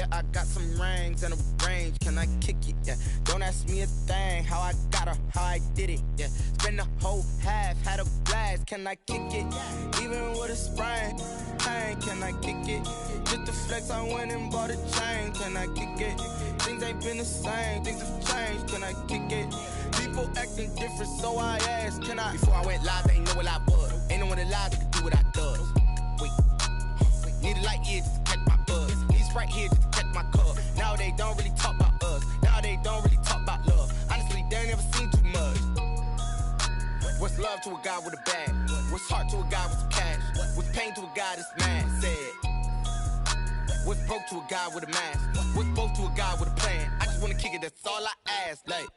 Yeah, I got some rings and a range. Can I kick it? Yeah. Don't ask me a thing. How I got her, how I did it. Yeah. Spend the whole half, had a blast. Can I kick it? Even with a sprain. Hey, can I kick it? Just the flex, I went and bought a chain. Can I kick it? Things ain't been the same. Things have changed. Can I kick it? People acting different, so I asked, can I? Before I went live, they ain't know what I was. Ain't no one alive that could do what I does. Wait. Need a light here just to catch my buzz. Need Sprite here just to catch my cup. Now they don't really talk about us. Now they don't really talk about love. Honestly, they ain't never seen too much. What's love to a guy with a bag? What's heart to a guy with some cash? What's pain to a guy that's mad? Said. What's broke to a guy with a mask? What's both to a guy with a plan? I just wanna kick it, that's all I ask. Like,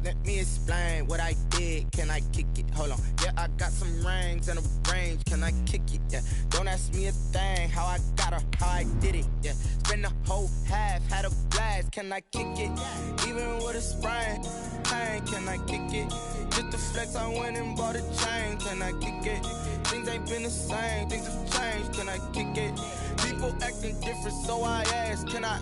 let me explain what I did. Can I kick it? Hold on. Yeah, I got some rings and a range. Can I kick it? Yeah. Don't ask me a thing. How I got her, how I did it. Yeah. Spend the whole half, had a blast. Can I kick it? Even with a sprain. Hey, can I kick it? Just the flex, I went and bought a chain. Can I kick it? Things ain't been the same. Things have changed. Can I kick it? People acting different, so I asked, can I?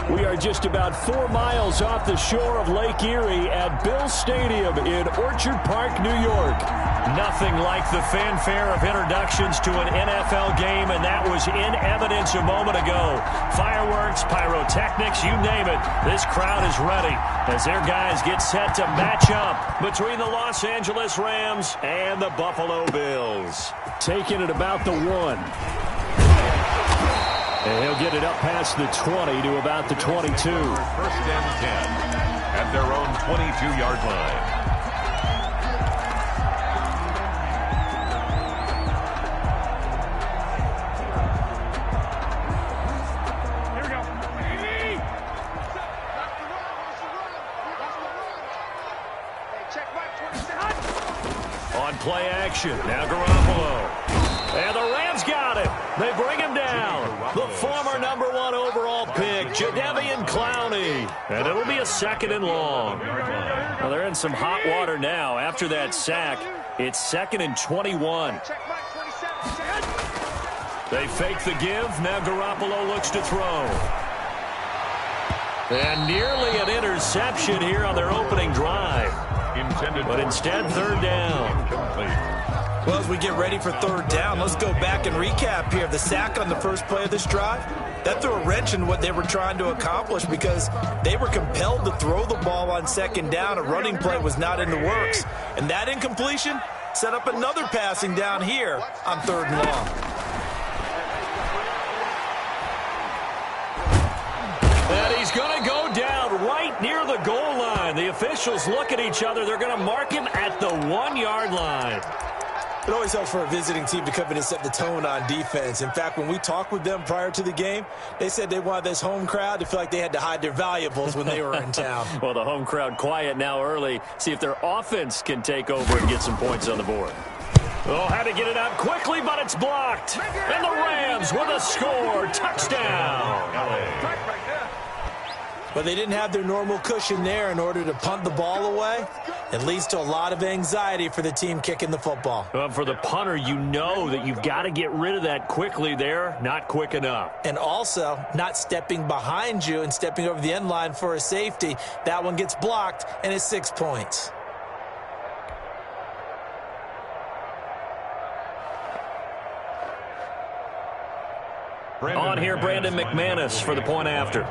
We are just about 4 miles off the shore of Lake Erie at Bill Stadium in Orchard Park, New York. Nothing like the fanfare of introductions to an NFL game, and that was in evidence a moment ago. Fireworks, pyrotechnics, you name it. This crowd is ready as their guys get set to match up between the Los Angeles Rams and the Buffalo Bills. Taking it about the 1. And he'll get it up past the 20 to about the 22. First and 10 at their own 22-yard line. Here we go. Check right 27. On play action, now Garoppolo. And the Rams got it. They bring him down. The former #1 overall pick, Jadeveon Clowney. And it'll be a 2nd and long. Well, they're in some hot water now. After that sack, it's 2nd and 21. They fake the give. Now Garoppolo looks to throw. And nearly an interception here on their opening drive. But instead, 3rd down. Well, as we get ready for 3rd down, let's go back and recap here. The sack on the first play of this drive, that threw a wrench in what they were trying to accomplish because they were compelled to throw the ball on 2nd down. A running play was not in the works. And that incompletion set up another passing down here on 3rd and long. And he's going to go down right near the goal line. The officials look at each other. They're going to mark him at the 1-yard line. It always helps for a visiting team to come in and set the tone on defense. In fact, when we talked with them prior to the game, they said they wanted this home crowd to feel like they had to hide their valuables when they were in town. Well, the home crowd quiet now early. See if their offense can take over and get some points on the board. Oh, had to get it out quickly, but it's blocked. And the Rams with a score. Touchdown. But they didn't have their normal cushion there in order to punt the ball away. It leads to a lot of anxiety for the team kicking the football. Well, for the punter, you know that you've got to get rid of that quickly there. Not quick enough. And also, not stepping behind you and stepping over the end line for a safety. That one gets blocked, and it's 6 points. On here, Brandon McManus for the point after.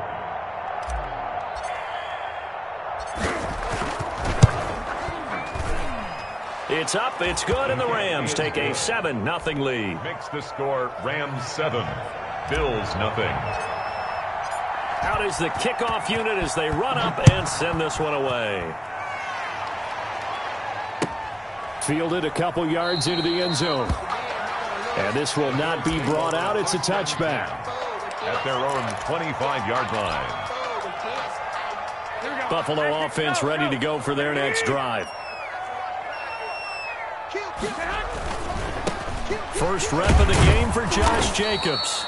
It's up, it's good, and the Rams take a 7-0 lead. Makes the score Rams 7, Bills 0. Out is the kickoff unit as they run up and send this one away. Fielded a couple yards into the end zone. And this will not be brought out. It's a touchback. At their own 25-yard line. Buffalo offense ready to go for their next drive. First rep of the game for Josh Jacobs.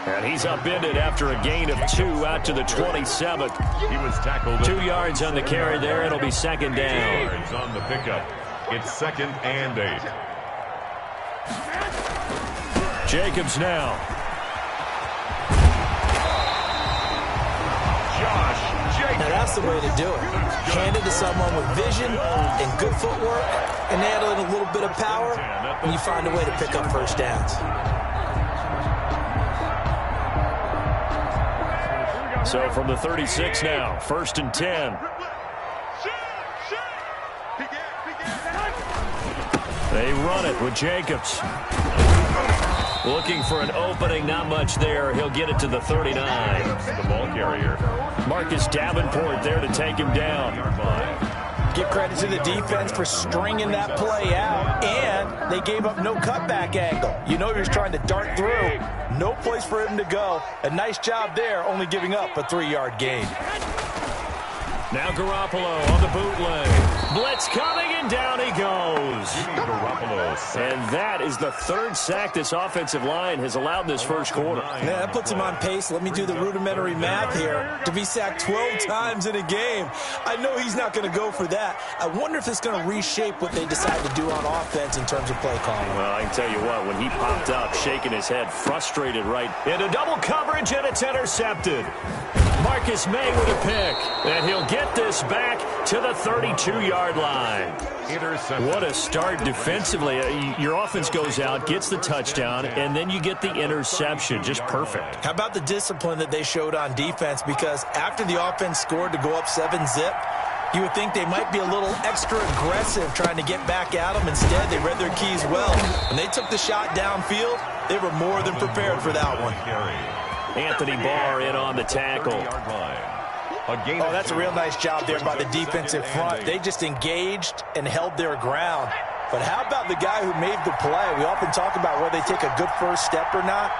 And he's upended after a gain of 2 out to the 27. He was tackled. 2 yards on the carry there. It'll be second down. 2 yards on the pickup. It's 2nd and 8. Jacobs now. Josh Jacobs. Now that's the way to do it. Hand it to someone with vision and good footwork, and add in a little bit of power, and you find a way to pick up first downs. So from the 36 now, 1st and 10. They run it with Jacobs. Looking for an opening, not much there. He'll get it to the 39. The ball carrier. Marcus Davenport there to take him down. Give credit to the defense for stringing that play out, and they gave up no cutback angle. You know he was trying to dart through. No place for him to go. A nice job there, only giving up a 3-yard gain. Now Garoppolo on the bootleg. Blitz coming, and down he goes. And that is the 3rd sack this offensive line has allowed this first quarter. Yeah, that puts him on pace. Let me do the rudimentary math here. To be sacked 12 times in a game, I know he's not going to go for that. I wonder if it's going to reshape what they decide to do on offense in terms of play calling. Well, I can tell you what, when he popped up, shaking his head, frustrated right into double coverage, and it's intercepted. Marcus May with a pick, and he'll get this back to the 32-yard line. What a start defensively. Your offense goes out, gets the touchdown, and then you get the interception. Just perfect. How about the discipline that they showed on defense? Because after the offense scored to go up 7-zip, you would think they might be a little extra aggressive trying to get back at them. Instead, they read their keys well. When they took the shot downfield, they were more than prepared for that one. Anthony Barr in on the tackle. Oh, that's a real nice job there by the defensive front. They just engaged and held their ground. But how about the guy who made the play? We often talk about whether they take a good first step or not.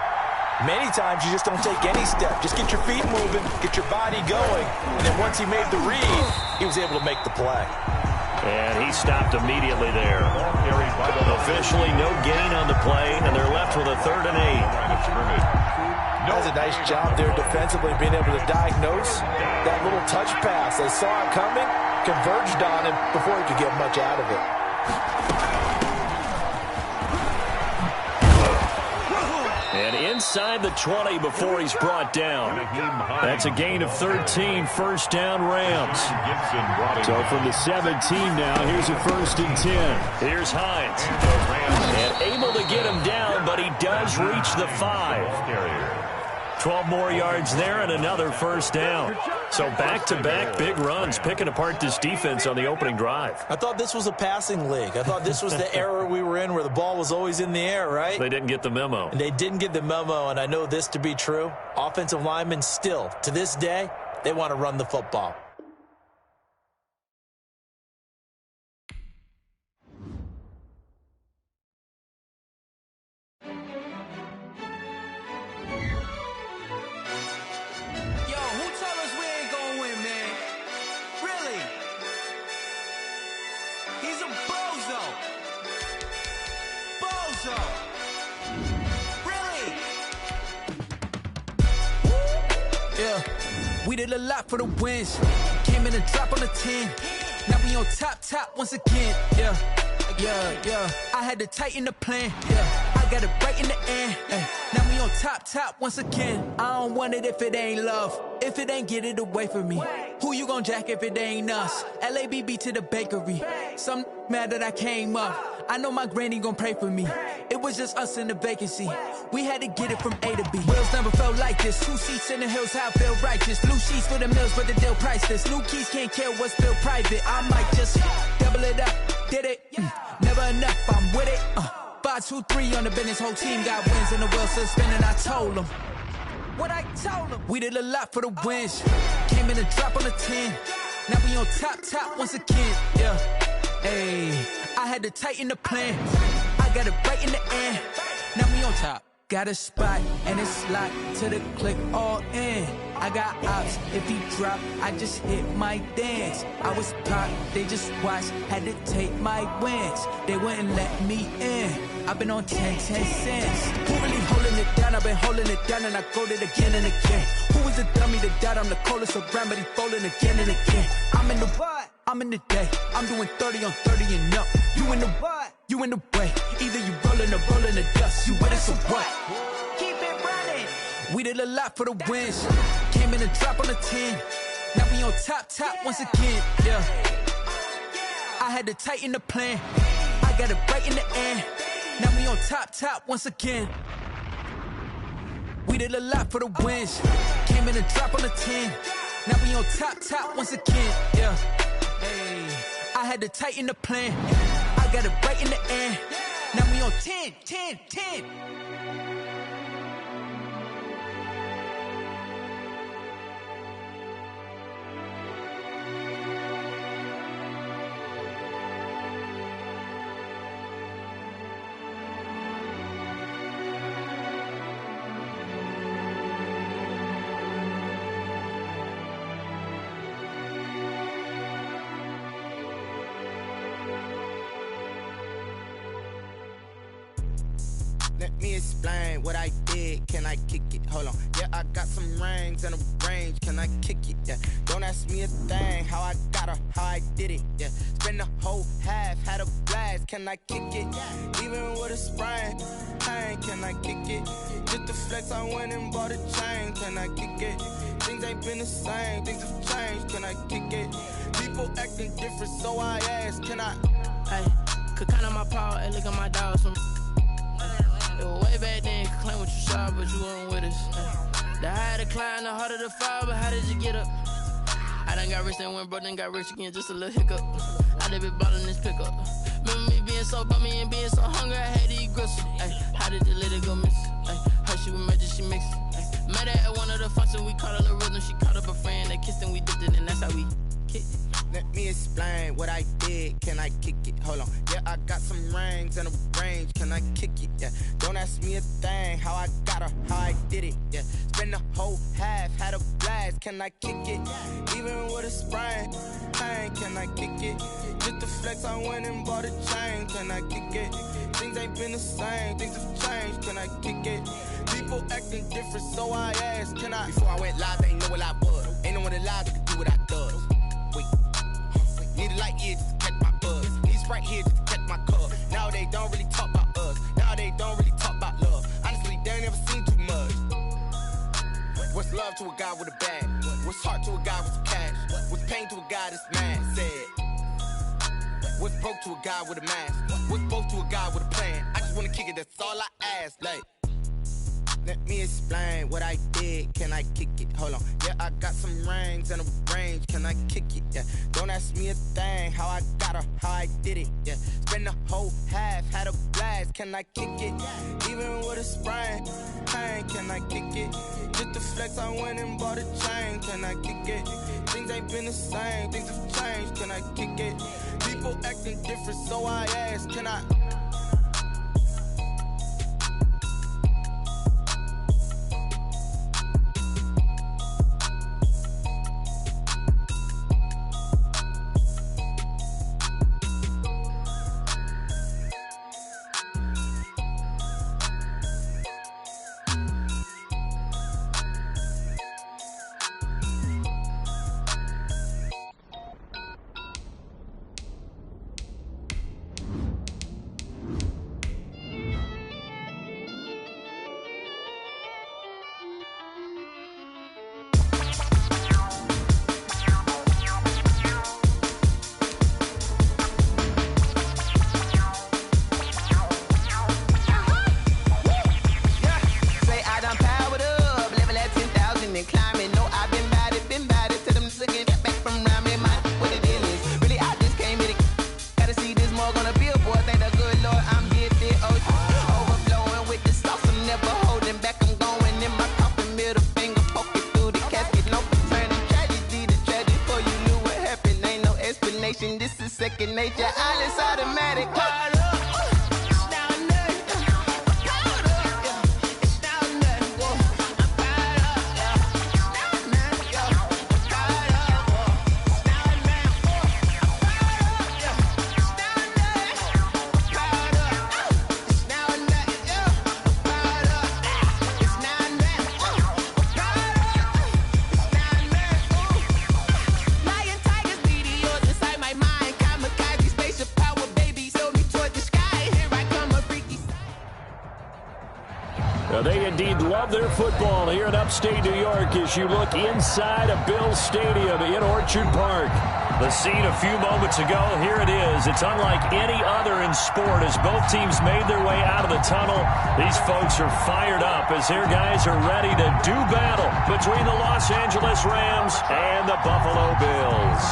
Many times you just don't take any step. Just get your feet moving, get your body going. And then once he made the read, he was able to make the play. And he stopped immediately there. Officially no gain on the play, and they're left with a 3rd and 8. Does a nice job there defensively, being able to diagnose that little touch pass. They saw it coming, converged on him before he could get much out of it. And inside the 20 before he's brought down. That's a gain of 13, 1st down Rams. So from the 17 now, here's a 1st and 10. Here's Hines. And able to get him down, but he does reach the 5. 12 more yards there and another 1st down. So back-to-back big runs, picking apart this defense on the opening drive. I thought this was a passing league. I thought this was the era we were in where the ball was always in the air, right? They didn't get the memo. And they didn't get the memo, and I know this to be true. Offensive linemen still, to this day, they want to run the football. We did a lot for the wins. Came in and drop on the 10. Now we on top once again. Yeah. I had to tighten the plan. Yeah. I got it right in the end. Now we on top once again. I don't want it if it ain't love. If it ain't, get it away from me. Who you gon' jack if it ain't us? LABB to the bakery. Some mad that I came up. I know my granny gon' pray for me. It was just us in the vacancy. We had to get it from A to B. Wheels never felt like this. 2 seats in the hills, how I feel righteous. Blue sheets for the mills, but the deal priceless. New keys can't kill what's still private. I might just double it up. Did it? Never enough, I'm with it. 5, 2, 3 on the business. Whole team got wins and the wheels still spinning. I told them what I told them. We did a lot for the wins. Came in and drop on the 10. Now we on top once again. Yeah. Hey, I had to tighten the plan. I got it right in the end. Now we on top. Got a spot and it's locked to the click all in. I got ops, if he drop, I just hit my dance. I was pop, they just watched, had to take my wins. They wouldn't let me in. I've been on 10 cents. Who really holding it down? I've been holding it down and I go it again and again. Who was the dummy that died? I'm the coldest around, but he falling again and again. I'm in the what? I'm in the day. I'm doing 30 on 30 and up. You in the what? You in the way. Either you rolling or rolling the dust. You with us or what? Keep it running. We did a lot for the wins. Came in and drop on the 10. Now we on top once again. Yeah. I had to tighten the plan. I got it right in the end. Now we on top once again. We did a lot for the wins. Came in and drop on the 10. Now we on top once again. Yeah. Hey. I had to tighten the plan. I got it right in the end. Now we on 10. Let me explain what I did. Can I kick it? Hold on. Yeah, I got some rings and a range. Can I kick it? Yeah. Don't ask me a thing. How I got her, how I did it. Yeah. Spend the whole half, had a blast. Can I kick it? Even with a sprain. Hey, can I kick it? Just the flex, I went and bought a chain. Can I kick it? Things ain't been the same. Things have changed. Can I kick it? People acting different, so I ask. Can I? Hey, could count on my power and look at my dogs from. Way back then, could claim what you saw, but you weren't with us. The higher the climb, the harder the fall, but how did you get up? I done got rich and went broke, then got rich again, just a little hiccup. I done been ballin' this pickup. Remember me being so bummy and being so hungry, I had to eat gristle. How did the lady go miss? Her she was magic, she mixed. Met her at one of the functions, we caught her little rhythm. She caught up a friend, they kissed and we dipped it, and that's how we kicked it. Let me explain what I did. Can I kick it? Hold on. Yeah, I got some rings and a range. Can I kick it? Yeah. Don't ask me a thing. How I got her, how I did it. Yeah. Spend the whole half, had a blast. Can I kick it? Even with a sprain. Hey, can I kick it? Just the flex, I went and bought a chain. Can I kick it? Things ain't been the same. Things have changed. Can I kick it? People acting different, so I asked. Can I? Before I went live, they ain't know what I was. Ain't no one alive that could do what I does. Wait. Need a light here just to catch my buzz. Need Sprite here just to catch my cup. Now they don't really talk about us. Now they don't really talk about love. Honestly, they ain't never seen too much. What's love to a guy with a bag? What's heart to a guy with some cash? What's pain to a guy that's mad? Said. What's broke to a guy with a mask? What's both to a guy with a plan? I just wanna kick it, that's all I ask. Like, let me explain what I did. Can I kick it? Hold on. Yeah, I got some rings and a range. Can I kick it? Yeah. Don't ask me a thing. How I got her, how I did it. Yeah. Spend the whole half, had a blast. Can I kick it? Even with a sprain. Hey, can I kick it? Just the flex, I went and bought a chain. Can I kick it? Things ain't been the same. Things have changed. Can I kick it? People acting different, so I ask. Can I? This is second nature, all is automatic. love their football here in upstate New York as you look inside of Bills Stadium in Orchard Park. The scene a few moments ago, here it is. It's unlike any other in sport as both teams made their way out of the tunnel. These folks are fired up as their guys are ready to do battle between the Los Angeles Rams and the Buffalo Bills.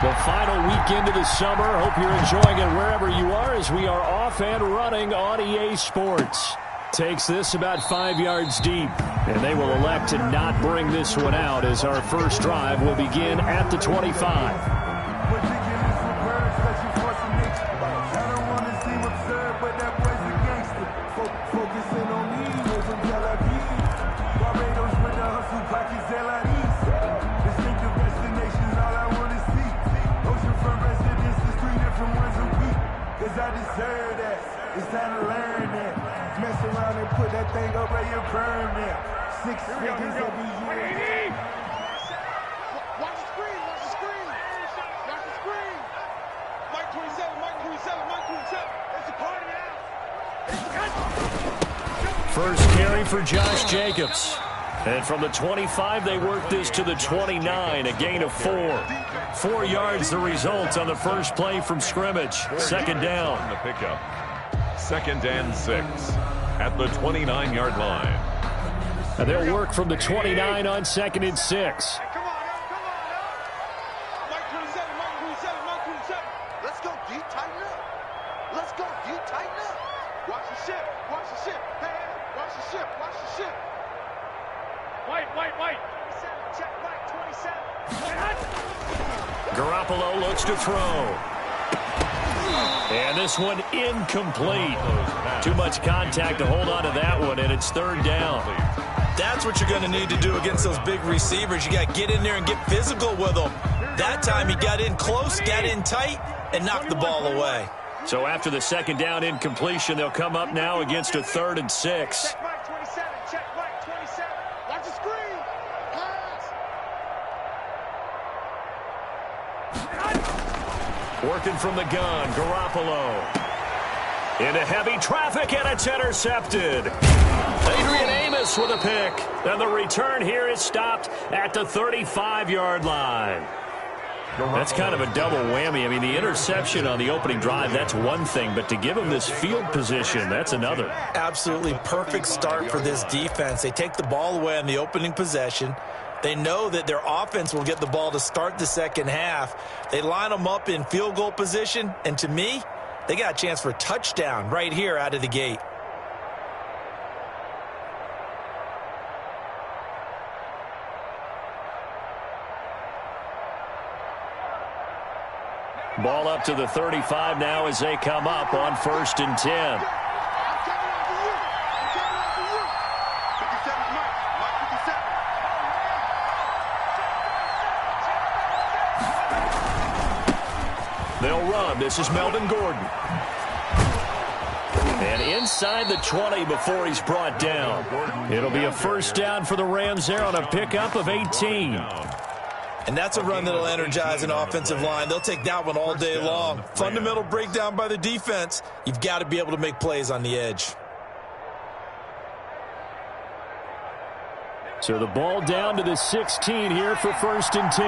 The final weekend of the summer. Hope you're enjoying it wherever you are as we are off and running on EA Sports. Takes this about 5 yards deep, and they will elect to not bring this one out as our first drive will begin at the 25. I deserve that. It's time to learn that. Mess around and put that thing up where you're permanent. 6 figures every year. Watch the screen, watch the screen. Watch the screen. Mike 27, Mike 27, Mike 27. It's a party now. First carry for Josh Jacobs. And from the 25, they work this to the 29, a gain of 4. 4 yards the result on the first play from scrimmage. Second down. The pickup. 2nd and 6 at the 29-yard line. And they'll work from the 29 on 2nd and 6. Hey, come on now. Mike 27, Mike 27, Mike 27. Let's go, D. Tighten up. Let's go, D. Tighten up. Watch the ship. Watch the ship. Hey, watch the ship. Watch the ship. White. 27, check Mike 27. Garoppolo looks to throw. And this one incomplete. Too much contact to hold on to that one, and it's 3rd down. That's what you're going to need to do against those big receivers. You got to get in there and get physical with them. That time he got in close, got in tight, and knocked the ball away. So after the 2nd down incompletion, they'll come up now against a 3rd and 6. Check Mike 27, check Mike 27. Watch the screen. Pass. Working from the gun, Garoppolo. Into heavy traffic, and it's intercepted. Adrian Amos with a pick. And the return here is stopped at the 35-yard line. That's kind of a double whammy. I mean, the interception on the opening drive, that's one thing. But to give them this field position, that's another. Absolutely perfect start for this defense. They take the ball away on the opening possession. They know that their offense will get the ball to start the second half. They line them up in field goal position, and to me, they got a chance for a touchdown right here out of the gate. Ball up to the 35 now as they come up on 1st and 10. They'll run. This is Melvin Gordon. And inside the 20 before he's brought down. It'll be a 1st down for the Rams there on a pickup of 18. And that's a run that'll energize an offensive line. They'll take that one all day long. Fundamental breakdown by the defense. You've got to be able to make plays on the edge. So the ball down to the 16 here for 1st and 10.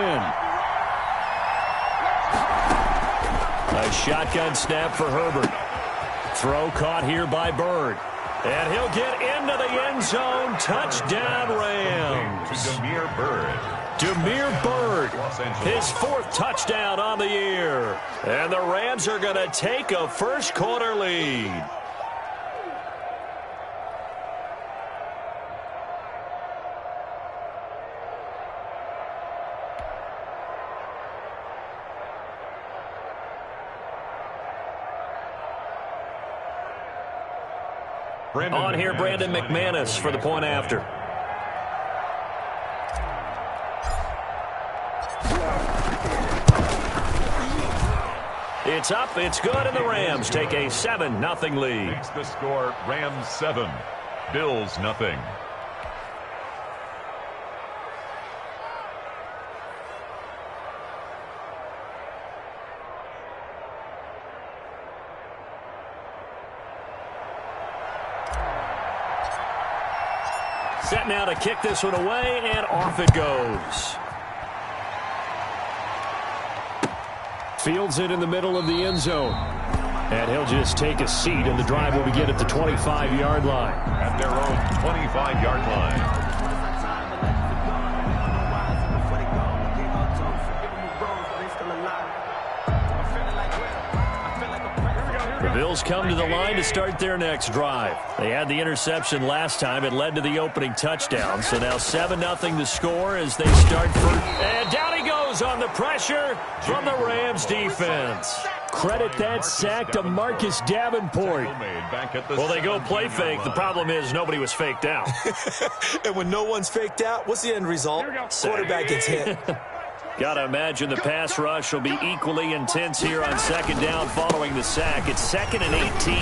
A shotgun snap for Herbert. Throw caught here by Bird. And he'll get into the end zone. Touchdown, Rams. Damiere Byrd. Damiere Byrd, his 4th touchdown on the year. And the Rams are going to take a first-quarter lead. On here, Brandon McManus for the point after. It's up, it's good, and the Rams take a 7-0 lead. Makes the score Rams 7, Bills 0. Set now to kick this one away, and off it goes. Fields it in the middle of the end zone. And he'll just take a seat, and the drive will begin at the 25-yard line. At their own 25-yard line. The Bills come to the line to start their next drive. They had the interception last time. It led to the opening touchdown. So now 7-0 to score as they start first. And down he goes on the pressure from the Rams defense. Credit that sack to Marcus Davenport. Well, they go play fake. The problem is nobody was faked out. And when no one's faked out, what's the end result? Quarterback gets hit. Got to imagine the pass rush will be equally intense here on second down following the sack. It's 2nd and 18.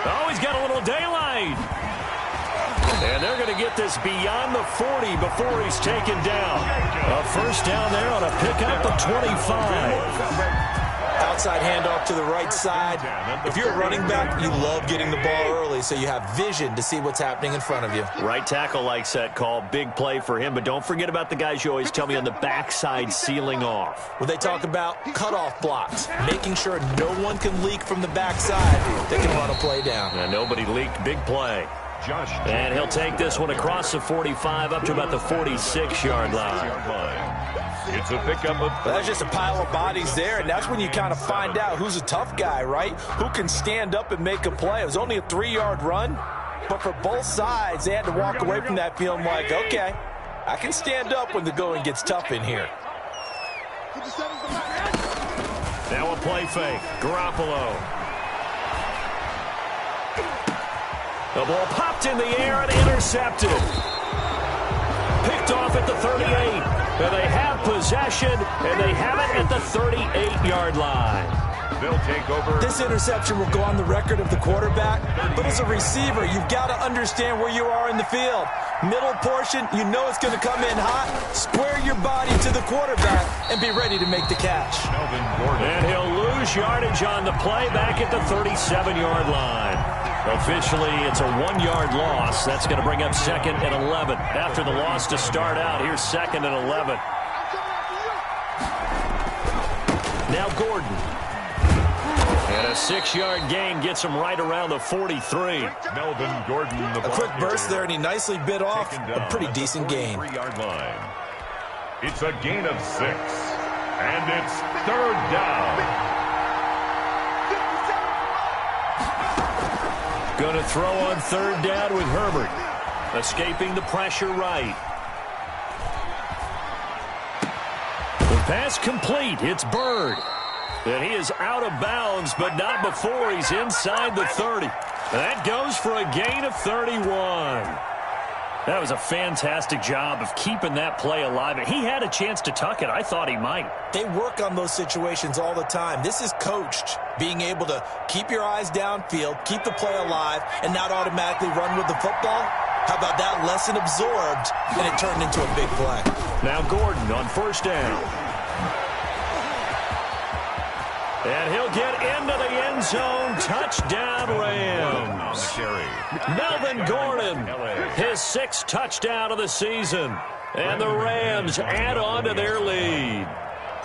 Oh, he's got a little daylight. And they're going to get this beyond the 40 before he's taken down. A first down there on a pickup of 25. Outside handoff to the right side. If you're a running back, you love getting the ball early so you have vision to see what's happening in front of you. Right tackle likes that call. Big play for him. But don't forget about the guys you always tell me on the backside sealing off. Well, they talk about cutoff blocks, making sure no one can leak from the backside. They can run a play down. And nobody leaked. Big play. And he'll take this one across the 45 up to about the 46-yard line. It's a pickup of... That's just a pile of bodies there, and that's when you kind of find out who's a tough guy, right? Who can stand up and make a play. It was only a 3-yard run, but for both sides, they had to walk away from that feeling like, okay, I can stand up when the going gets tough in here. Now a play fake. Garoppolo. The ball popped in the air and intercepted. Picked off at the 38. And they have possession, and they have it at the 38-yard line. They'll take over. This interception will go on the record of the quarterback, but as a receiver, you've got to understand where you are in the field. Middle portion, you know it's going to come in hot. Square your body to the quarterback and be ready to make the catch. And he'll lose yardage on the play back at the 37-yard line. Officially, it's a 1-yard loss. That's going to bring up 2nd and 11. After the loss to start out, here's 2nd and 11. Now Gordon. And a 6-yard gain gets him right around the 43. Melvin Gordon. A quick burst there, and he nicely bit off a pretty decent gain. 3-yard line. It's a gain of 6. And it's 3rd down. Going to throw on 3rd down with Herbert. Escaping the pressure right. The pass complete. It's Bird. And he is out of bounds, but not before he's inside the 30. That goes for a gain of 31. That was a fantastic job of keeping that play alive. He had a chance to tuck it. I thought he might. They work on those situations all the time. This is coached, being able to keep your eyes downfield, keep the play alive, and not automatically run with the football. How about that lesson absorbed, and it turned into a big play. Now Gordon on 1st down. And he'll get into the end zone. Touchdown, Rams. Melvin Gordon, his 6th touchdown of the season. And the Rams add on to their lead.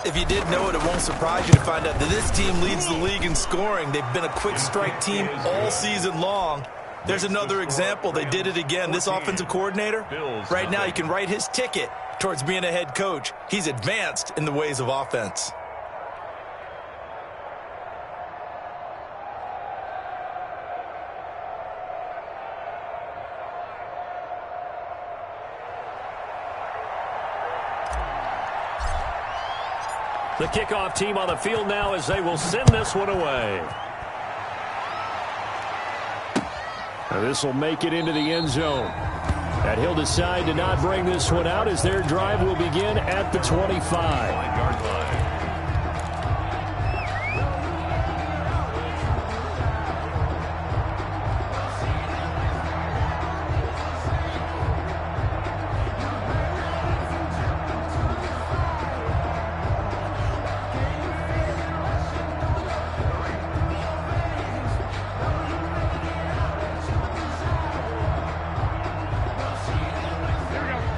If you didn't know it, it won't surprise you to find out that this team leads the league in scoring. They've been a quick strike team all season long. There's another example. They did it again. This offensive coordinator, right now you can write his ticket towards being a head coach. He's advanced in the ways of offense. The kickoff team on the field now as they will send this one away. Now this will make it into the end zone. And he'll decide to not bring this one out as their drive will begin at the 25-yard line.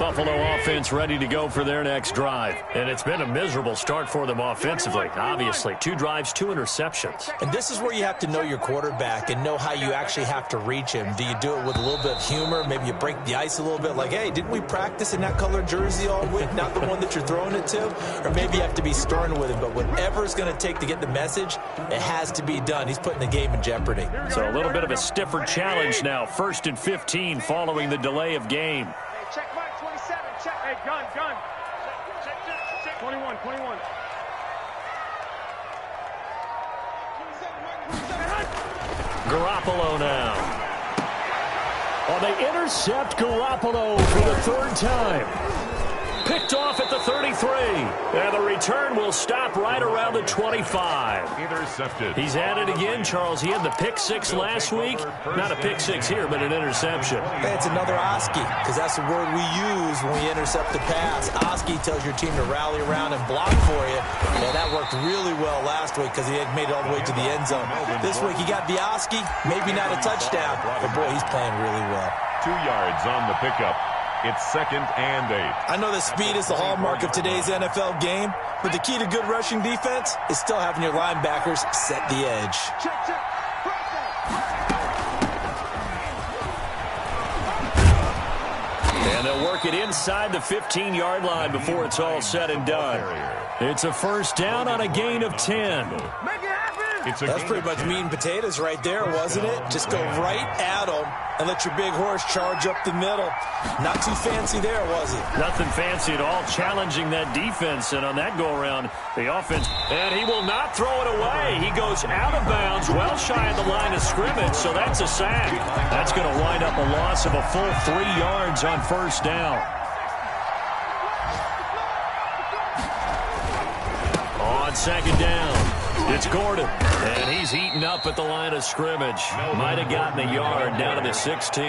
Buffalo offense ready to go for their next drive. And it's been a miserable start for them offensively. Obviously, 2 drives, 2 interceptions. And this is where you have to know your quarterback and know how you actually have to reach him. Do you do it with a little bit of humor? Maybe you break the ice a little bit like, hey, didn't we practice in that colored jersey all week? Not the one that you're throwing it to? Or maybe you have to be stern with him. But whatever it's going to take to get the message, it has to be done. He's putting the game in jeopardy. So a little bit of a stiffer challenge now. 1st and 15 following the delay of game. Check Mike, 27, check. Hey, gun. Check. 21. Garoppolo now. Oh, they intercept Garoppolo for the 3rd time. Picked off at the 33. And the return will stop right around the 25. Intercepted. He's at it again, Charles. He had the pick 6 last week. Not a pick 6 here, but an interception. It's another Oski, because that's the word we use when we intercept the pass. Oski tells your team to rally around and block for you. Yeah, that worked really well last week because he had made it all the way to the end zone. This week he got the Oski, maybe not a touchdown, but boy, he's playing really well. 2 yards on the pickup. It's 2nd and 8. I know that speed is the hallmark of today's NFL game, but the key to good rushing defense is still having your linebackers set the edge. Check. And they'll work it inside the 15-yard line before it's all said and done. It's a 1st down on a gain of 10. That's pretty much meat and potatoes right there, wasn't it? Just go right at them and let your big horse charge up the middle. Not too fancy there, was it? Nothing fancy at all, challenging that defense. And on that go-around, the offense, and he will not throw it away. He goes out of bounds, well shy of the line of scrimmage, so that's a sack. That's going to wind up a loss of a full 3 yards on 1st down. On 2nd down, it's Gordon, and he's eaten up at the line of scrimmage. Might have gotten a yard down to the 16.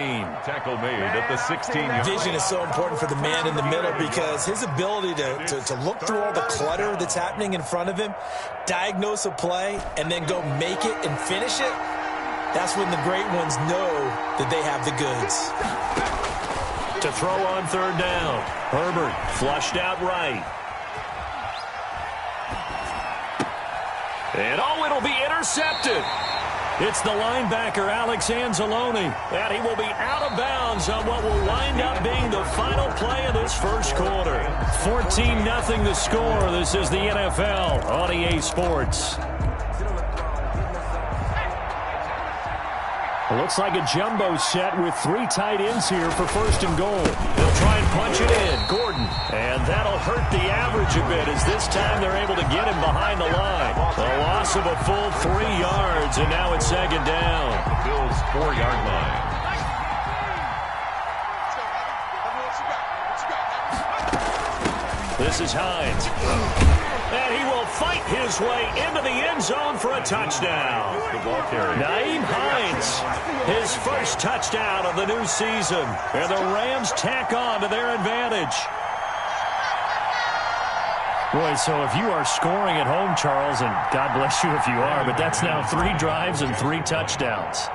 Tackle made at the 16-yard. Vision is so important for the man in the middle because his ability to look through all the clutter that's happening in front of him, diagnose a play, and then go make it and finish it, that's when the great ones know that they have the goods. To throw on 3rd down, Herbert flushed out right. And it'll be intercepted. It's the linebacker, Alex Anzalone, and he will be out of bounds on what will wind up being the final play of this 1st quarter. 14-0 the score. This is the NFL on EA Sports. It looks like a jumbo set with 3 tight ends here for 1st and goal. They'll try and punch it in. Gordon. And that'll hurt the average a bit as this time they're able to get him behind the line. A loss of a full 3 yards, and now it's 2nd down. The Bills' 4-yard line. This is Hines. And he will fight his way into the end zone for a touchdown. Nyheim Hines, his 1st touchdown of the new season. And the Rams tack on to their advantage. Boy, so if you are scoring at home, Charles, and God bless you if you are, but that's now 3 drives and 3 touchdowns.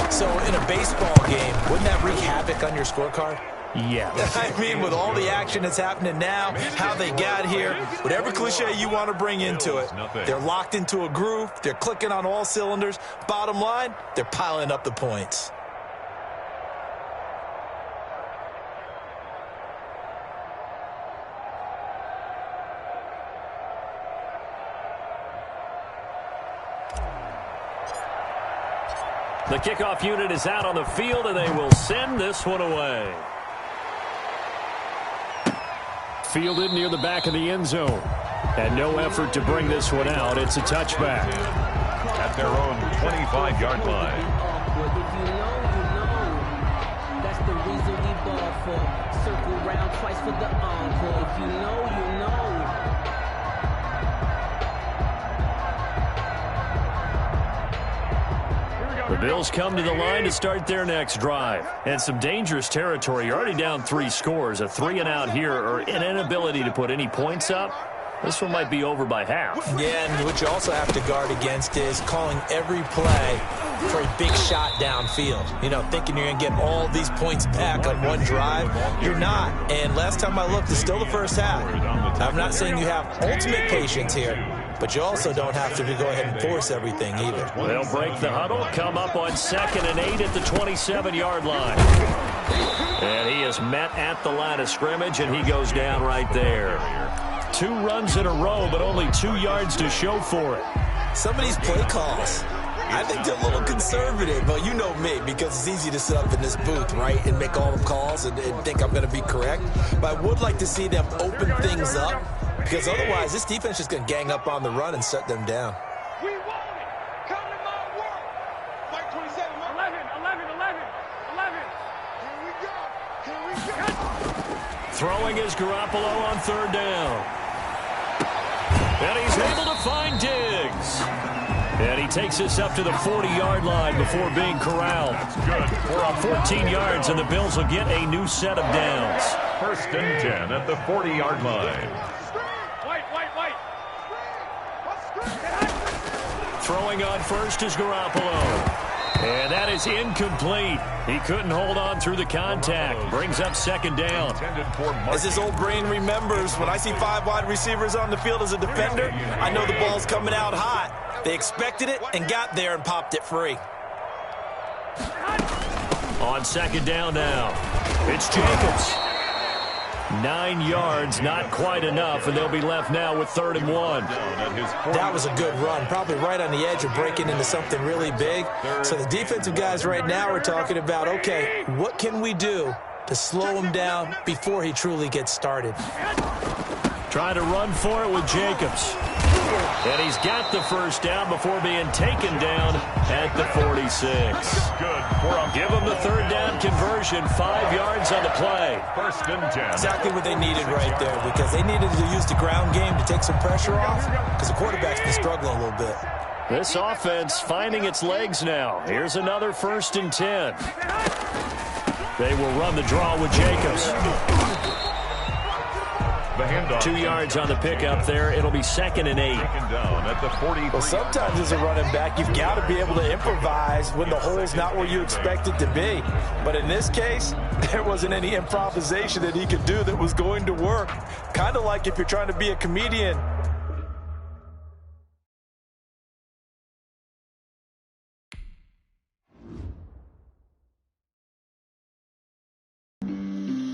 So in a baseball game, wouldn't that wreak havoc on your scorecard? Yeah. I mean, with all the action that's happening now, how they got here, whatever cliche you want to bring into it, they're locked into a groove, they're clicking on all cylinders. Bottom line, they're piling up the points. The kickoff unit is out on the field, and they will send this one away. Fielded near the back of the end zone. And no effort to bring this one out. It's a touchback. At their own 25-yard line. If you know, you know. That's the reason we ball for. Circle round twice for the encore. If you know, you know. The Bills come to the line to start their next drive. And some dangerous territory. You're already down 3 scores. A 3-and-out here or an inability to put any points up. This one might be over by half. Yeah, and what you also have to guard against is calling every play for a big shot downfield. You know, thinking you're going to get all these points back on one drive. You're not. And last time I looked, it's still the first half. I'm not saying you have ultimate patience here, but you also don't have to go ahead and force everything either. They'll break the huddle, come up on 2nd and 8 at the 27-yard line. And he is met at the line of scrimmage, and he goes down right there. 2 runs in a row, but only 2 yards to show for it. Some of these play calls, I think they're a little conservative. But you know me, because it's easy to sit up in this booth, right, and make all the calls and think I'm going to be correct. But I would like to see them open things up, because otherwise this defense is going to gang up on the run and shut them down. We want it. Come to my work. Mike 27, 11. Here we go. Throwing is Garoppolo on 3rd down. And he's able to find Diggs. And he takes us up to the 40-yard line before being corralled. That's good. We're on 14 yards, and the Bills will get a new set of downs. 1st and 10 at the 40-yard line. White. Throwing on first is Garoppolo. And that is incomplete. He couldn't hold on through the contact. Brings up 2nd down. As his old brain remembers, when I see 5 wide receivers on the field as a defender, I know the ball's coming out hot. They expected it and got there and popped it free. On 2nd down now, it's Jacobs. 9 yards, not quite enough, and they'll be left now with 3rd and 1. That was a good run, probably right on the edge of breaking into something really big. So the defensive guys right now are talking about, okay, what can we do to slow him down before he truly gets started? Trying to run for it with Jacobs. And he's got the 1st down before being taken down at the 46. Give him the 3rd down conversion, 5 yards on the play. 1st and 10. Exactly what they needed right there, because they needed to use the ground game to take some pressure off, because the quarterback's been struggling a little bit. This offense finding its legs now. Here's another 1st and 10. They will run the draw with Jacobs. 2 yards on the pickup there. It'll be 2nd and 8. Well, sometimes as a running back, you've got to be able to improvise when the hole's not where you expect it to be. But in this case, there wasn't any improvisation that he could do that was going to work. Kind of like if you're trying to be a comedian.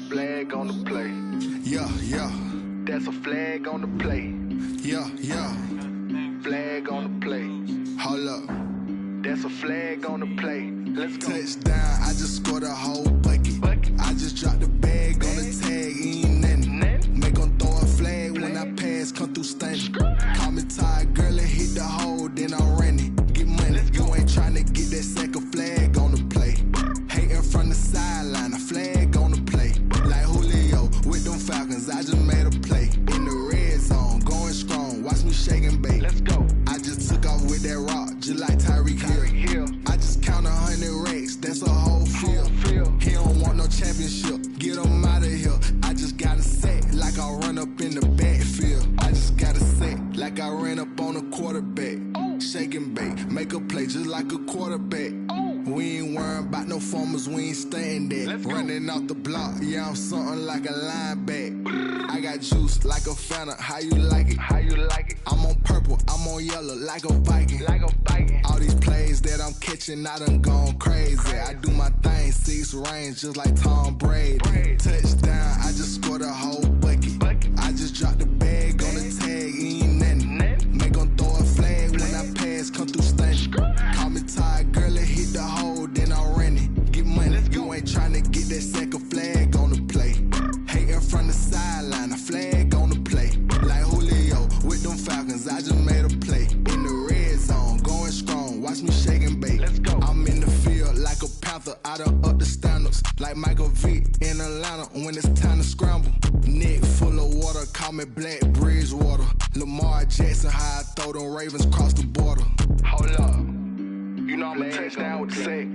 Flag on the play. Yeah. That's a flag on the play. Yeah. Flag on the play. Hold up. That's a flag on the play. Let's go. Touchdown, I just scored a whole bucket. I just dropped the bag on the tag, ain't nothing. Make them throw a flag when I pass, come through stunning. Call me tired, girl, and hit the hole, then I'm running. Get money, you ain't trying to get that second flag on the play. Hating from the sideline, a flag on the play. Like Julio with them Falcons, I just made a play. In the red zone, going strong, watch me shake and bake. Let's go. I just took off with that rock, just like Tyreek Hill. I just count 100 racks, that's a whole field. He don't want no championship, get him out of here. I just got a set, like I run up in the backfield. I just got a set, like I ran up on a quarterback. Shake and bake, make a play just like a quarterback. We ain't worrying about no formers, we ain't staying there. Running off the block, yeah, I'm something like a lineback. I got juice like a Fanta, how you like it? I'm on purple, I'm on yellow, like a Viking. All these plays that I'm catching, I done gone crazy. I do my thing, 6 range, just like Tom Brady. Touchdown, I just scored a whole bucket. I just dropped the bag on the tag, ain't nothing. Make them throw a flag when I pass, come through stunning. Call me tired, girl, and hit the hole, then I'm running. Get money, you ain't trying to get that second flag on the play. Hating from the sideline, a flag on the play. Like Julio with them Falcons, I just made a play. In the red zone, going strong, watch me shake and bake. I'm in the field like a panther, I done up the standards. Like Michael Vick in Atlanta when it's time to scramble. Neck full of water, call me Black Bridgewater. Lamar Jackson, how I throw them Ravens cross the border. Hold up. You know I'm a touchdown with the sack.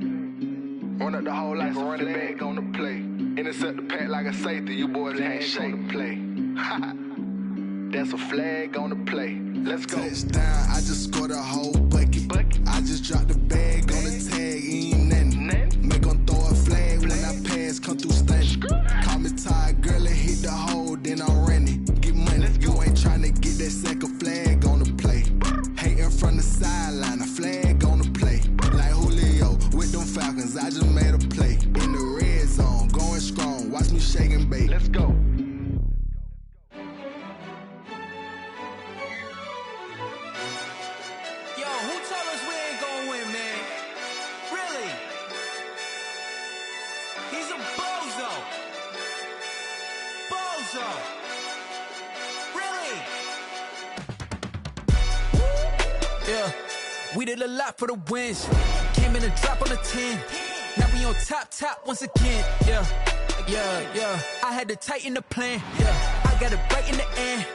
Run up the hole like a running back on the play. Intercept the pack like a safety. You boys can't shake the play. That's a flag on the play. Let's go. Touchdown, I just scored a whole bucket. I just dropped the bag on the tag, ain't nothing. Make 'em throw a flag when I pass, come through stunning. Call me tired, girl, and hit the hole, then I'm running. Get money, you ain't tryna get that second flag on the play. Hating from the sideline, a flag on the play. Like Julio with them Falcons, I just made a play. In the red zone, going strong, watch me shake and bake. Let's go. We did a lot for the wins. Came in a drop on the 10. Now we on top once again. Yeah. I had to tighten the plan. Yeah. I got it right in the end.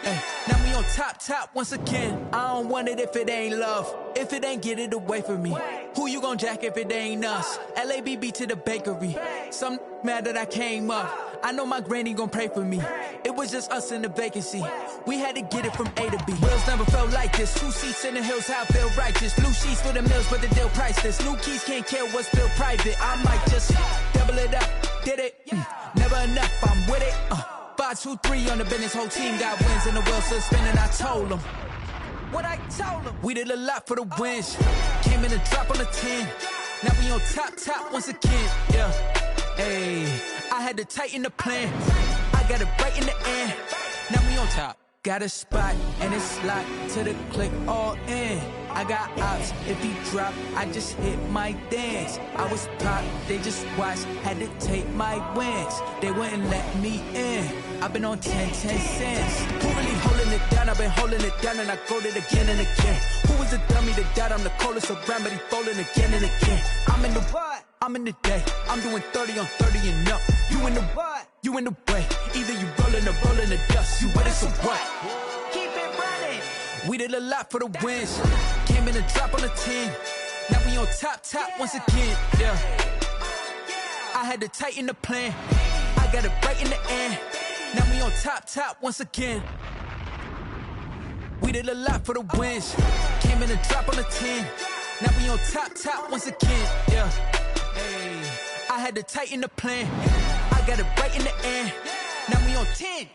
Now we on top once again. I don't want it if it ain't love. If it ain't, get it away from me. Who you gon' jack if it ain't us? LABB to the bakery. Some mad that I came up. I know my granny gon' pray for me. It was just us in the vacancy. We had to get it from A to B. Wheels never felt like this. 2 seats in the hills, how I feel righteous. Blue sheets for the mills, but the deal priceless. New keys can't care what's still private. I might just double it up. Did it? Never enough, I'm with it. 5, 2, 3 on the business. Whole team got wins and the wheels still spinning. I told them what I told them. We did a lot for the wins. Came in a drop on the 10. Now we on top once again. Yeah. Hey, I had to tighten the plan. I got it right in the end. Now we on top. Got a spot and it's locked to the click all in. I got ops, if he drop, I just hit my dance. I was top, they just watched, had to take my wins. They wouldn't let me in. I've been on 10 cents. Who really holding it down? I've been holding it down and I go it again and again. Who was the dummy that died? I'm the coldest around, but he folding again and again. I'm in the what? I'm in the day. I'm doing 30 on 30 and up. You in the what? You in the way. Either you rolling or rolling the dust. You with it, so what? Keep it running. We did a lot for the wins. Came in a drop on the 10. Now we on top once again. Yeah. I had to tighten the plan. I got it right in the end. Now we on top once again. We did a lot for the wins. Came in a drop on the 10. Now we on top once again. Yeah. Hey, I had to tighten the plan. I got it right in the end. Now we on 10.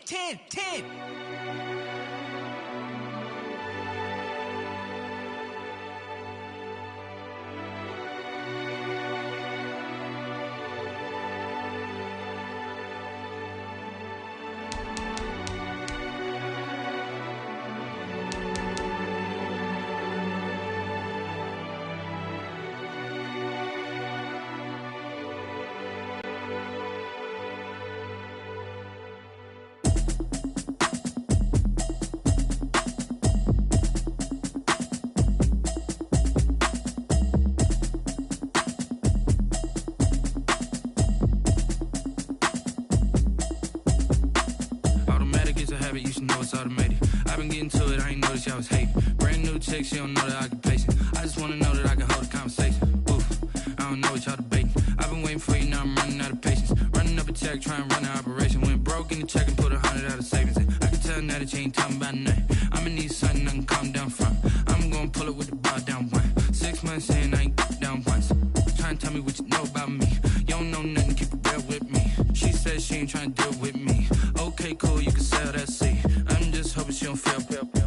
I was hating. Brand new chick, she don't know the occupation. I just wanna know that I can hold a conversation. Oof, I don't know what y'all debating. I've been waiting for you, now I'm running out of patience. Running up a check, trying to run an operation. Went broke in the check and put 100 out of savings in. I can tell now that you ain't talking about nothing. I'ma need something I can calm down from. I'm gonna pull it with the bar down one. 6 months in, I ain't down once. Trying to tell me what you know about me. You don't know nothing, keep it real with me. She said she ain't trying to deal with me. Okay, cool, you can sell that seat. I'm just hoping she don't fail.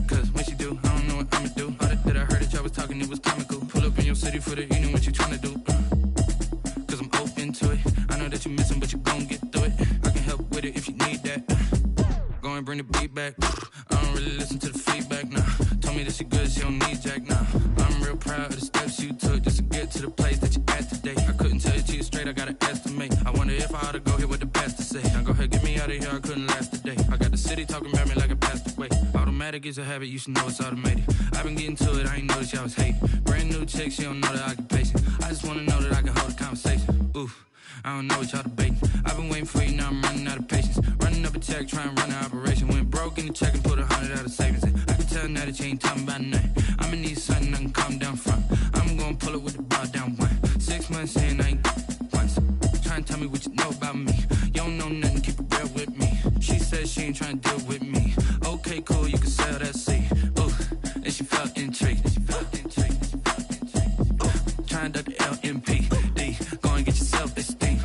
Cause when she do, I don't know what I'ma do. All that I heard that y'all was talking, it was comical. Pull up in your city for the evening, what you trying to do? Cause I'm open to it. I know that you missing, but you gon' get through it. I can help with it if you need that. Go and bring the beat back. I don't really listen to the feedback, nah. Told me that she good, she don't need jack, nah. I'm real proud of the steps you took just to get to the place that you at today. I couldn't tell you to you straight, I gotta estimate. I wonder if I ought to go hear what the pastor say. Now go ahead, get me out of here, I couldn't last a day. I got the city talking about me like I passed away. Automatic is a habit, you should know it's automated. I've been getting to it, I ain't noticed y'all was hating. Brand new chick, she don't know the occupation. I just wanna know that I can hold a conversation. Oof, I don't know what y'all debating. I've been waiting for you, now I'm running out of patience. Running up a check, trying to run an operation. Went broke in the check and put 100 out of savings in. I can tell now that you ain't talking about nothing. I'ma need something I can calm down from. I'm gonna pull it with the bar down one. 6 months in, I ain't once. Trying to tell me what you know about me. You don't know nothing, keep it real with me. She said she ain't trying to deal with me. Okay, cool, you can signed up to LMPD. Go and get yourself this thing.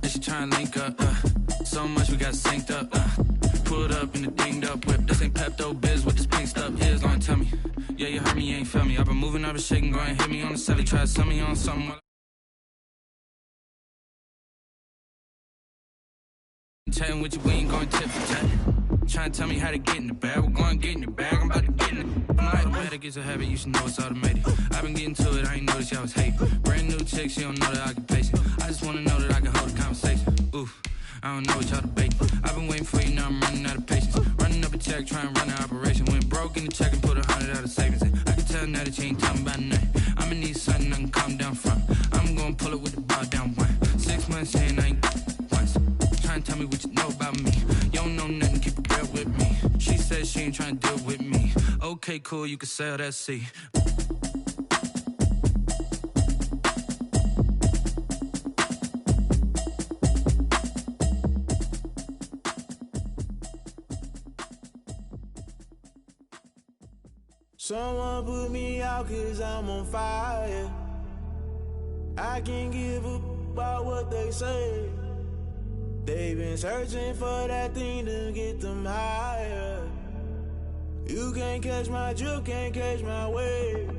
They should try and link up. So much we got synced up. Pulled up in the dinged up whip. This ain't Pepto Biz with this pink stuff. Is gonna tell me. Yeah, you heard me, you ain't felt me. I've been moving, I've been shaking, go and hit me on the celly. Try to sell me on something. Chatting with you, we ain't going tip for tat. Trying to tell me how to get in the bag. We're going to get in the bag. I'm about to get in it. I'm like, better get a habit, you should know it's automated. I've been getting to it, I ain't noticed y'all was hating. Brand new chick, she don't know that I can pace it. I just wanna know that I can hold a conversation. Oof, I don't know what y'all debating. I've been waiting for you, now I'm running out of patience. Running up a check, trying to run an operation. Went broke in the check and put 100 out of savings in. I can tell now that you ain't talking about nothing. I'ma need something I can calm down from. I'm gonna pull it with the bar down one. 6 months in, I ain't once. Trying to tell me what you know about me. You don't know nothing, keep it real with me. She said she ain't trying to deal with me. Okay, cool, you can sell that C. Someone put me out 'cause I'm on fire. I can't give a about what they say. They've been searching for that thing to get them higher. You can't catch my drift, can't catch my wave.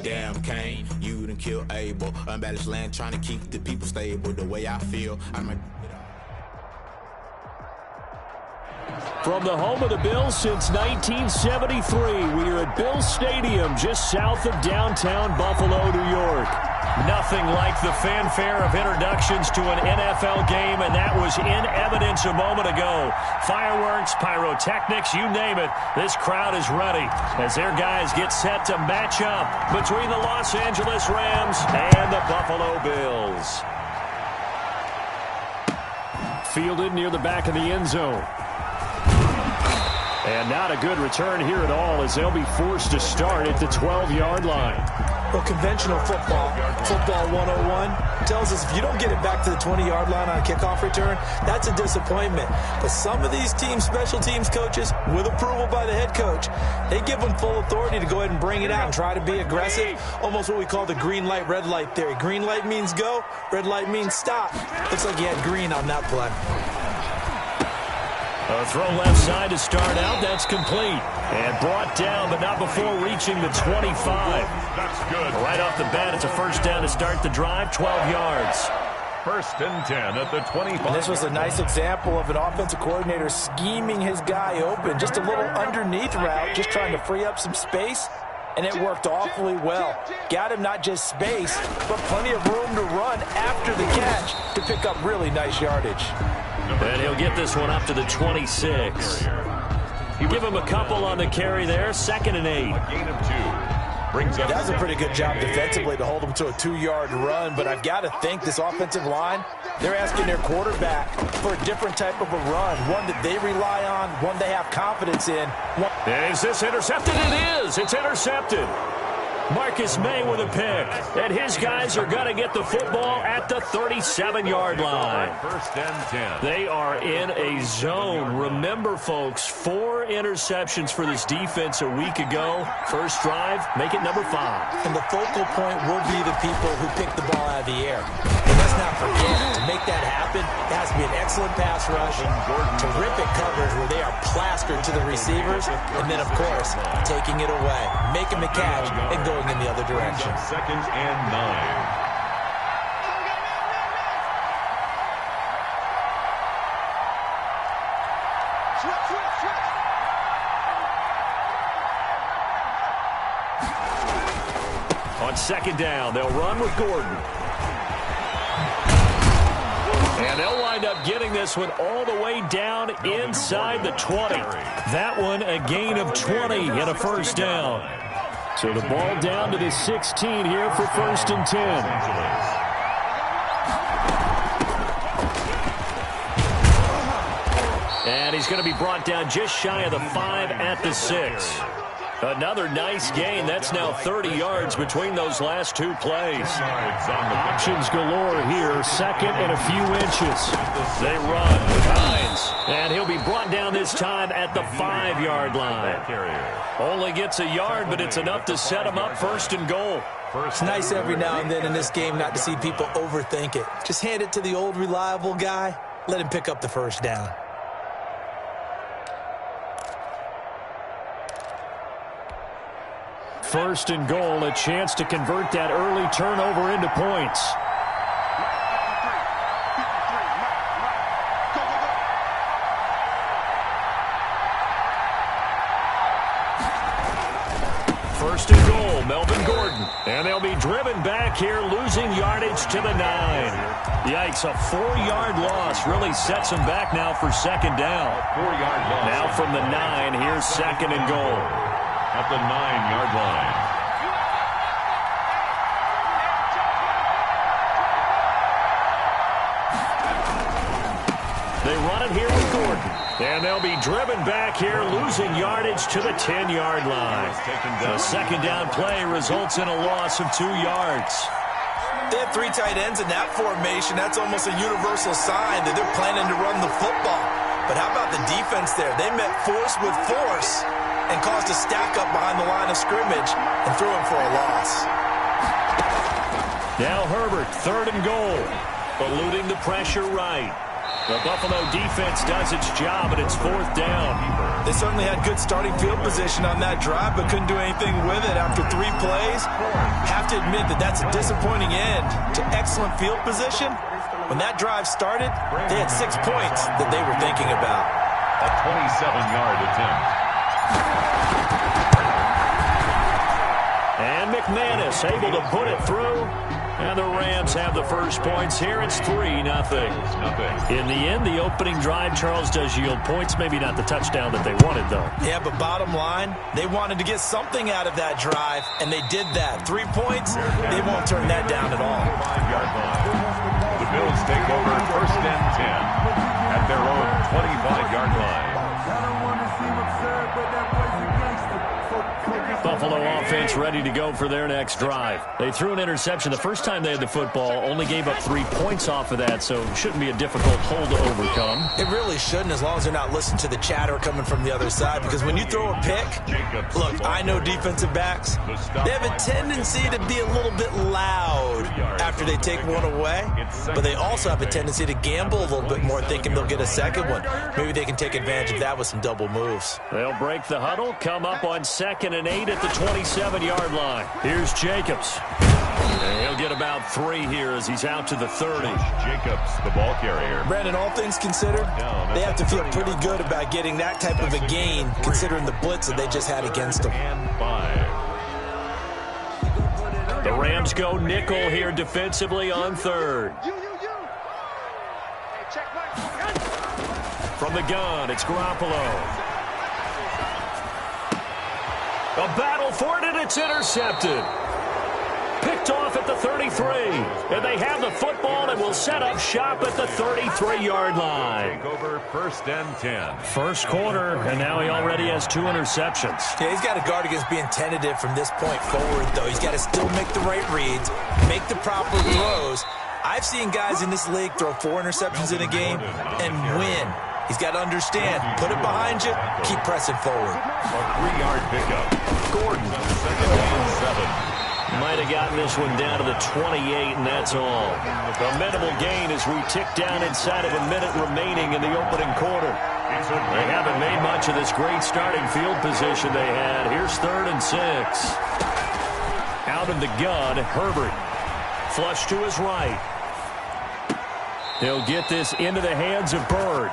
Damn, Kane, you done killed Abel. Unbalanced land, trying to keep the people stable. The way I feel, I'm a... From the home of the Bills since 1973, we are at Bill Stadium, just south of downtown Buffalo, New York. Nothing like the fanfare of introductions to an NFL game, and that was in evidence a moment ago. Fireworks, pyrotechnics, you name it. This crowd is ready as their guys get set to match up between the Los Angeles Rams and the Buffalo Bills. Fielded near the back of the end zone. And not a good return here at all as they'll be forced to start at the 12-yard line. Well, conventional football 101, tells us if you don't get it back to the 20-yard line on a kickoff return, that's a disappointment. But some of these teams, special teams coaches, with approval by the head coach, they give them full authority to go ahead and bring it out and try to be aggressive, almost what we call the green light, red light theory. Green light means go, red light means stop. Looks like you had green on that play. A throw left side to start out. That's complete. And brought down, but not before reaching the 25. That's good. Right off the bat, it's a first down to start the drive, 12 yards. First and 10 at the 25. And this was a nice example of an offensive coordinator scheming his guy open. Just a little underneath route, just trying to free up some space. And it worked awfully well. Got him not just space, but plenty of room to run after the catch to pick up really nice yardage. And he'll get this one up to the 26. Give him a couple on the carry there. 2nd and 8. A gain of 2. That's a pretty good job defensively to hold him to a 2-yard run, but I've got to think this offensive line, they're asking their quarterback for a different type of a run, one that they rely on, one they have confidence in. Is this intercepted? It is. It's intercepted. Marcus May with a pick, and his guys are going to get the football at the 37-yard line. First and 10. They are in a zone. Remember, folks, 4 interceptions for this defense a week ago. First drive, make it number 5. And the focal point will be the people who pick the ball out of the air. And let's not forget, to make that happen, it has to be an excellent pass rush, terrific coverage where they are plastered to the receivers, and then, of course, taking it away, making the catch, and going in the other direction. 2nd and 9. On 2nd down, they'll run with Gordon. And they'll wind up getting this one all the way down inside the 20. That one a gain of 20 and a first down. So the ball down to the 16 here for 1st and 10. And he's going to be brought down just shy of the 5 at the 6. Another nice gain. That's now 30 yards between those last two plays. Options galore here. Second and a few inches. They run with Hines. And he'll be brought down this time at the 5-yard line. Only gets a yard, but it's enough to set him up first and goal. It's nice every now and then in this game not to see people overthink it. Just hand it to the old reliable guy. Let him pick up the first down. First and goal, a chance to convert that early turnover into points. First and goal, Melvin Gordon. And they'll be driven back here, losing yardage to the 9. Yikes, a 4-yard loss really sets them back now for second down. Now from the 9, here's second and goal. At the 9-yard line. They run it here with Gordon. And they'll be driven back here, losing yardage to the 10-yard line. A second down play results in a loss of 2 yards. They have 3 tight ends in that formation. That's almost a universal sign that they're planning to run the football. But how about the defense there? They met force with force and caused a stack up behind the line of scrimmage and threw him for a loss. Now Herbert, third and goal. Eluding the pressure right. The Buffalo defense does its job, and it's fourth down. They certainly had good starting field position on that drive, but couldn't do anything with it after 3 plays. Have to admit that that's a disappointing end to excellent field position. When that drive started, they had 6 points that they were thinking about. A 27-yard attempt. And McManus able to put it through. And the Rams have the first points here. It's 3-0. In the end, the opening drive, Charles, does yield points. Maybe not the touchdown that they wanted, though. Yeah, but bottom line, they wanted to get something out of that drive, and they did that. 3 points, they won't turn that down at all. 5-yard line. The Bills take over first and 10 at their own 25-yard line. Buffalo offense ready to go for their next drive. They threw an interception the first time they had the football, only gave up 3 points off of that, so it shouldn't be a difficult hole to overcome. It really shouldn't, as long as they're not listening to the chatter coming from the other side, because when you throw a pick, look, I know defensive backs, they have a tendency to be a little bit loud after they take one away, but they also have a tendency to gamble a little bit more, thinking they'll get a second one. Maybe they can take advantage of that with some double moves. They'll break the huddle, come up on 2nd and 8 at the 27-yard line. Here's Jacobs. And he'll get about 3 here as he's out to the 30. Jacobs, the ball carrier. Brandon, all things considered, they have to feel pretty good about getting that type of a gain, considering the blitz that they just had against them. And 5. The Rams go nickel here defensively on 3rd. From the gun, it's Garoppolo. A battle for it, and it's intercepted. Picked off at the 33. And they have the football and will set up shop at the 33-yard line. Take over first and 10. First quarter, and now he already has 2 interceptions. Yeah, he's got to guard against being tentative from this point forward, though. He's got to still make the right reads, make the proper throws. I've seen guys in this league throw 4 interceptions in a game and win. He's got to understand, put it behind you, keep pressing forward. A 3-yard pickup. Gordon, second and 7. Might have gotten this one down to the 28, and that's all. A minimal gain as we tick down inside of a minute remaining in the opening quarter. They haven't made much of this great starting field position they had. Here's 3rd and 6. Out of the gun, Herbert. Flush to his right. He'll get this into the hands of Bird.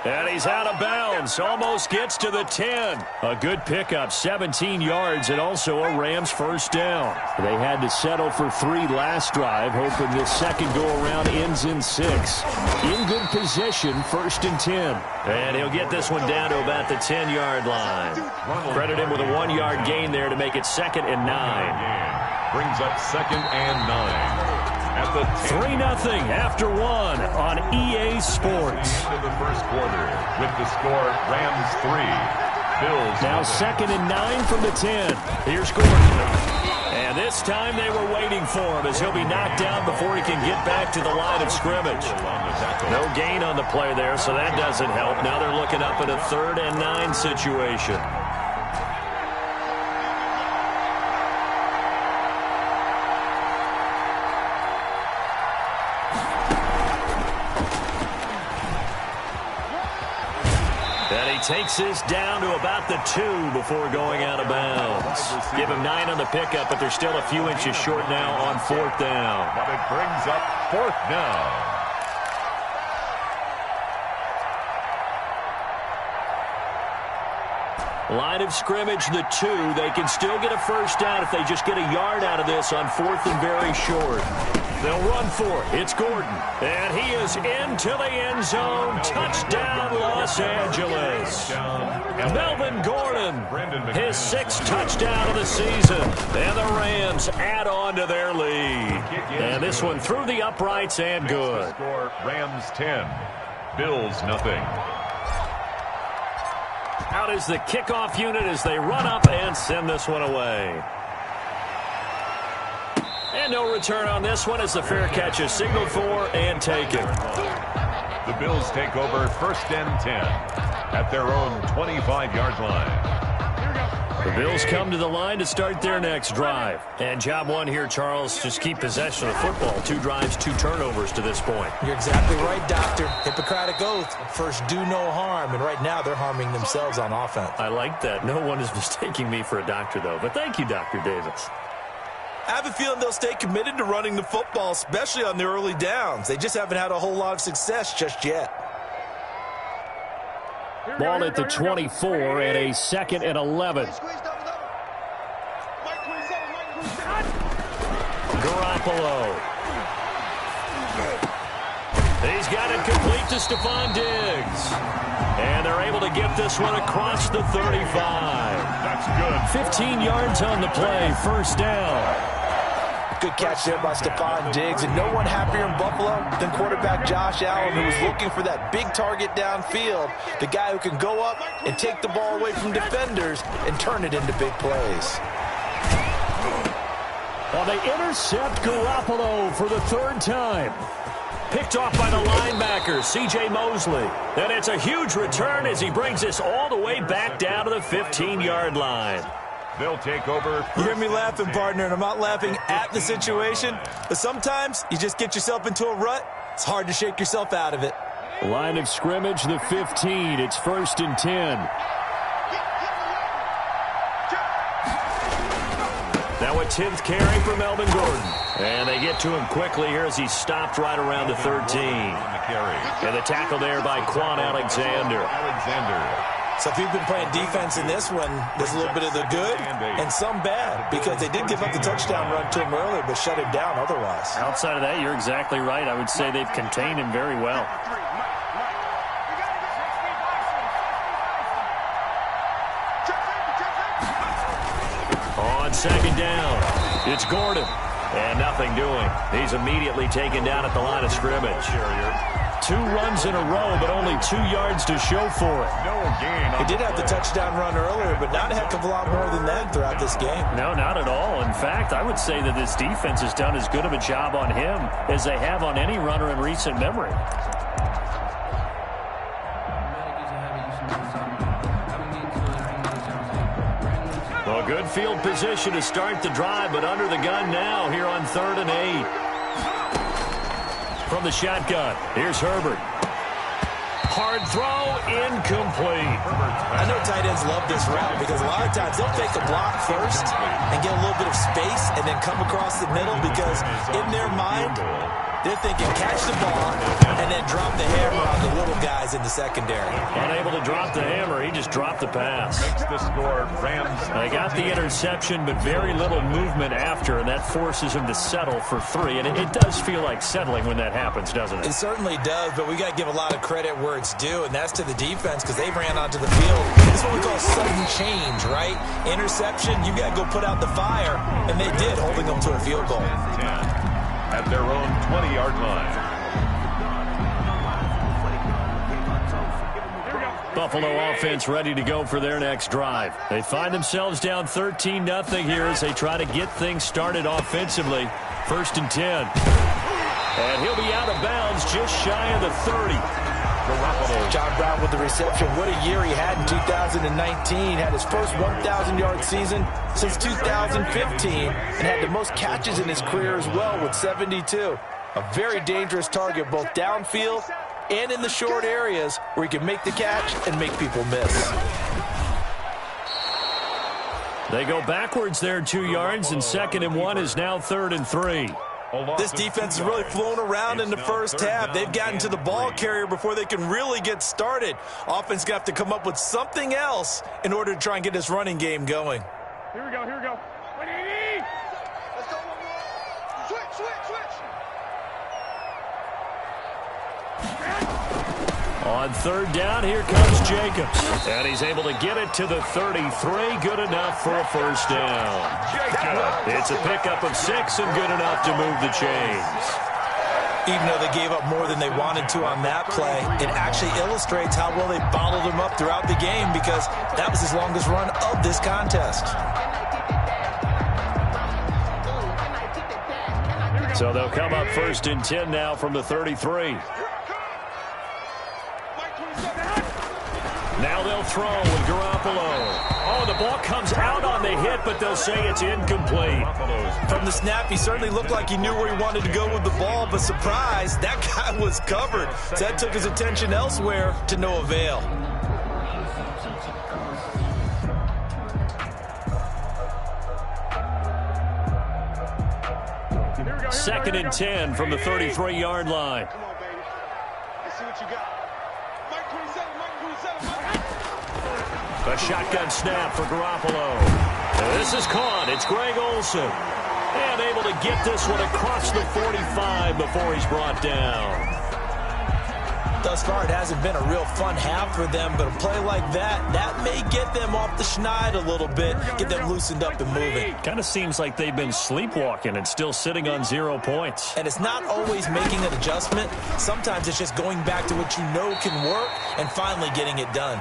And he's out of bounds. Almost gets to the 10. A good pickup, 17 yards, and also a Rams first down. They had to settle for 3 last drive, hoping this second go-around ends in 6. In good position, 1st and 10. And he'll get this one down to about the 10-yard line. Credit him with a 1-yard gain there to make it 2nd and 9. Brings up 2nd and 9. 3-0 after 1 on EA Sports. Into the first quarter with the score Rams 3, Now 2nd and 9 from the 10. Here's Gordon. And this time they were waiting for him as he'll be knocked down before he can get back to the line of scrimmage. No gain on the play there, so that doesn't help. Now they're looking up at a 3rd and 9 situation. Takes this down to about the 2 before going out of bounds. Give him 9 on the pickup, but they're still a few inches short now on 4th down. But it brings up 4th down. Line of scrimmage, the 2. They can still get a first down if they just get a yard out of this on 4th and very short. They'll run for it. It's Gordon. And he is into the end zone. Touchdown, Los Angeles. Melvin Gordon, his 6th touchdown of the season. And the Rams add on to their lead. And this one through the uprights and good. Rams 10, Bills nothing. Out is the kickoff unit as they run up and send this one away. And no return on this one as the fair catch is signaled for and taken. The Bills take over 1st and 10 at their own 25-yard line. The Bills come to the line to start their next drive. And job one here, Charles, just keep possession of the football. 2 drives, 2 turnovers to this point. You're exactly right, Doctor. Hippocratic oath. First, do no harm. And right now, they're harming themselves on offense. I like that. No one is mistaking me for a doctor, though. But thank you, Dr. Davis. I have a feeling they'll stay committed to running the football, especially on the early downs. They just haven't had a whole lot of success just yet. Ball at the 24 and a 2nd and 11. Garoppolo. He's got it complete to Stephon Diggs. And they're able to get this one across the 35. That's good. 15 yards on the play, 1st down. Good catch there by Stephon Diggs, and no one happier in Buffalo than quarterback Josh Allen, who was looking for that big target downfield, the guy who can go up and take the ball away from defenders and turn it into big plays. Well, they intercept Garoppolo for the 3rd time. Picked off by the linebacker, C.J. Mosley. And it's a huge return as he brings this all the way back down to the 15-yard line. They'll take over. You hear me laughing, partner, and I'm not laughing at the situation, but sometimes you just get yourself into a rut. It's hard to shake yourself out of it. Line of scrimmage, the 15. It's 1st and 10. Now a 10th carry for Melvin Gordon. And they get to him quickly here as he stopped right around the 13. And the tackle there by Quan Alexander. So if you've been playing defense in this one, there's a little bit of the good and some bad, because they did give up the touchdown run to him earlier, but shut him down otherwise. Outside of that, you're exactly right. I would say they've contained him very well. On 2nd down, it's Gordon. And nothing doing. He's immediately taken down at the line of scrimmage. 2 runs in a row, but only 2 yards to show for it. No gain. He did have the touchdown run earlier, but not a heck of a lot more than that throughout this game. No, not at all. In fact, I would say that this defense has done as good of a job on him as they have on any runner in recent memory. Well, good field position to start the drive, but under the gun now here on 3rd and 8. From the shotgun, here's Herbert. Hard throw, incomplete. I know tight ends love this route because a lot of times they'll fake a block first and get a little bit of space and then come across the middle because in their mind, they're thinking catch the ball and then drop the hammer on the little guys in the secondary. Unable to drop the hammer, he just dropped the pass. Makes the score Rams. They got the interception, but very little movement after, and that forces him to settle for 3. And it does feel like settling when that happens, doesn't it? It certainly does, but we got to give a lot of credit where it's due, and that's to the defense because they ran onto the field. This is what we call sudden change, right? Interception, you got to go put out the fire, and they did, holding them to a field goal. 10 at their own 20-yard line. Buffalo offense ready to go for their next drive. They find themselves down 13-0 here as they try to get things started offensively. 1st and 10. And he'll be out of bounds just shy of the 30. John Brown with the reception. What a year he had in 2019. Had his first 1,000-yard season since 2015 and had the most catches in his career as well with 72. A very dangerous target both downfield and in the short areas where he can make the catch and make people miss. They go backwards there 2 yards, and 2nd and 1 is now 3rd and 3. This defense has really flown around in the first half. They've gotten to the ball carrier before they can really get started. Offense going to have to come up with something else in order to try and get this running game going. Here we go, here we go. Let's go one more. Switch. On 3rd down, here comes Jacobs. And he's able to get it to the 33. Good enough for a 1st down. It's a pickup of 6 and good enough to move the chains. Even though they gave up more than they wanted to on that play, it actually illustrates how well they bottled him up throughout the game because that was his longest run of this contest. So they'll come up 1st and 10 now from the 33. Now they'll throw with Garoppolo. Oh, the ball comes out on the hit, but they'll say it's incomplete. From the snap, he certainly looked like he knew where he wanted to go with the ball, but surprise, that guy was covered. So that took his attention elsewhere to no avail. Second and 10 from the 33-yard line. Come on, baby. Let's see what you got. Mike 27. A shotgun snap for Garoppolo. This is caught. It's Greg Olsen. And able to get this one across the 45 before he's brought down. Thus far, it hasn't been a real fun half for them, but a play like that may get them off the schneid a little bit, get them loosened up and moving. Kind of seems like they've been sleepwalking and still sitting on 0 points. And it's not always making an adjustment. Sometimes it's just going back to what you know can work and finally getting it done.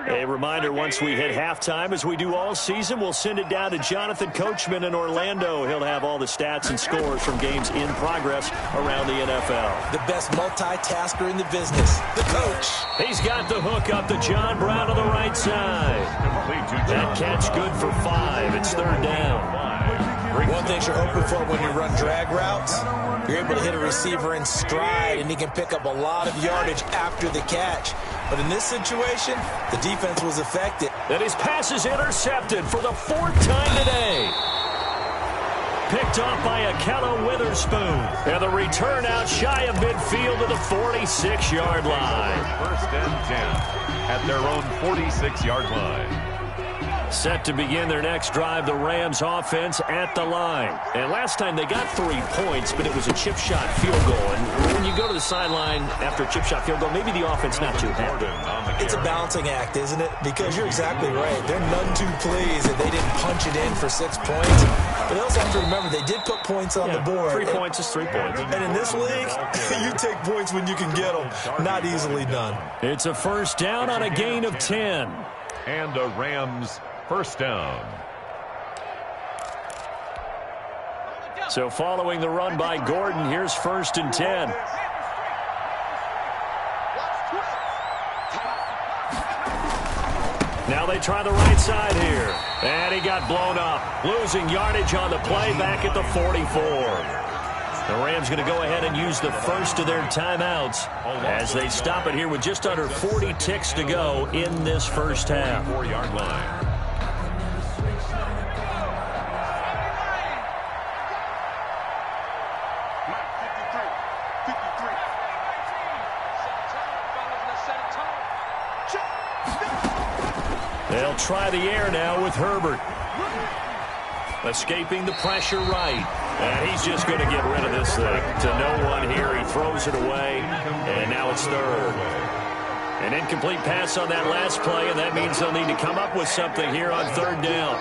A reminder, once we hit halftime, as we do all season, we'll send it down to Jonathan Coachman in Orlando. He'll have all the stats and scores from games in progress around the NFL. The best multitasker in the business, the coach. He's got the hook up to John Brown on the right side. That catch good for 5. It's 3rd down. One thing you're hoping for when you run drag routes, you're able to hit a receiver in stride, and he can pick up a lot of yardage after the catch. But in this situation, the defense was effective. And his pass is intercepted for the 4th time today. Picked off by Akello Witherspoon. And the return out shy of midfield to the 46-yard line. 1st and 10 at their own 46-yard line. Set to begin their next drive, the Rams offense at the line. And last time they got 3 points, but it was a chip shot field goal. And when you go to the sideline after a chip shot field goal, maybe the offense not too happy. It's a balancing act, isn't it? Because you're exactly right. They're none too pleased that they didn't punch it in for 6 points. But they also have to remember they did put points on the board. 3 points is 3 points. And in this league, you take points when you can get them. Not easily done. It's a 1st down on a gain of 10. And a Rams 1st down. So following the run by Gordon, here's 1st and 10. Now they try the right side here. And he got blown up. Losing yardage on the play back at the 44. The Rams going to go ahead and use the first of their timeouts as they stop it here with just under 40 ticks to go in this first half. 4-yard line. They'll try the air now with Herbert. Escaping the pressure right. And he's just going to get rid of this thing to no one here. He throws it away, and now it's 3rd. An incomplete pass on that last play, and that means they'll need to come up with something here on third down.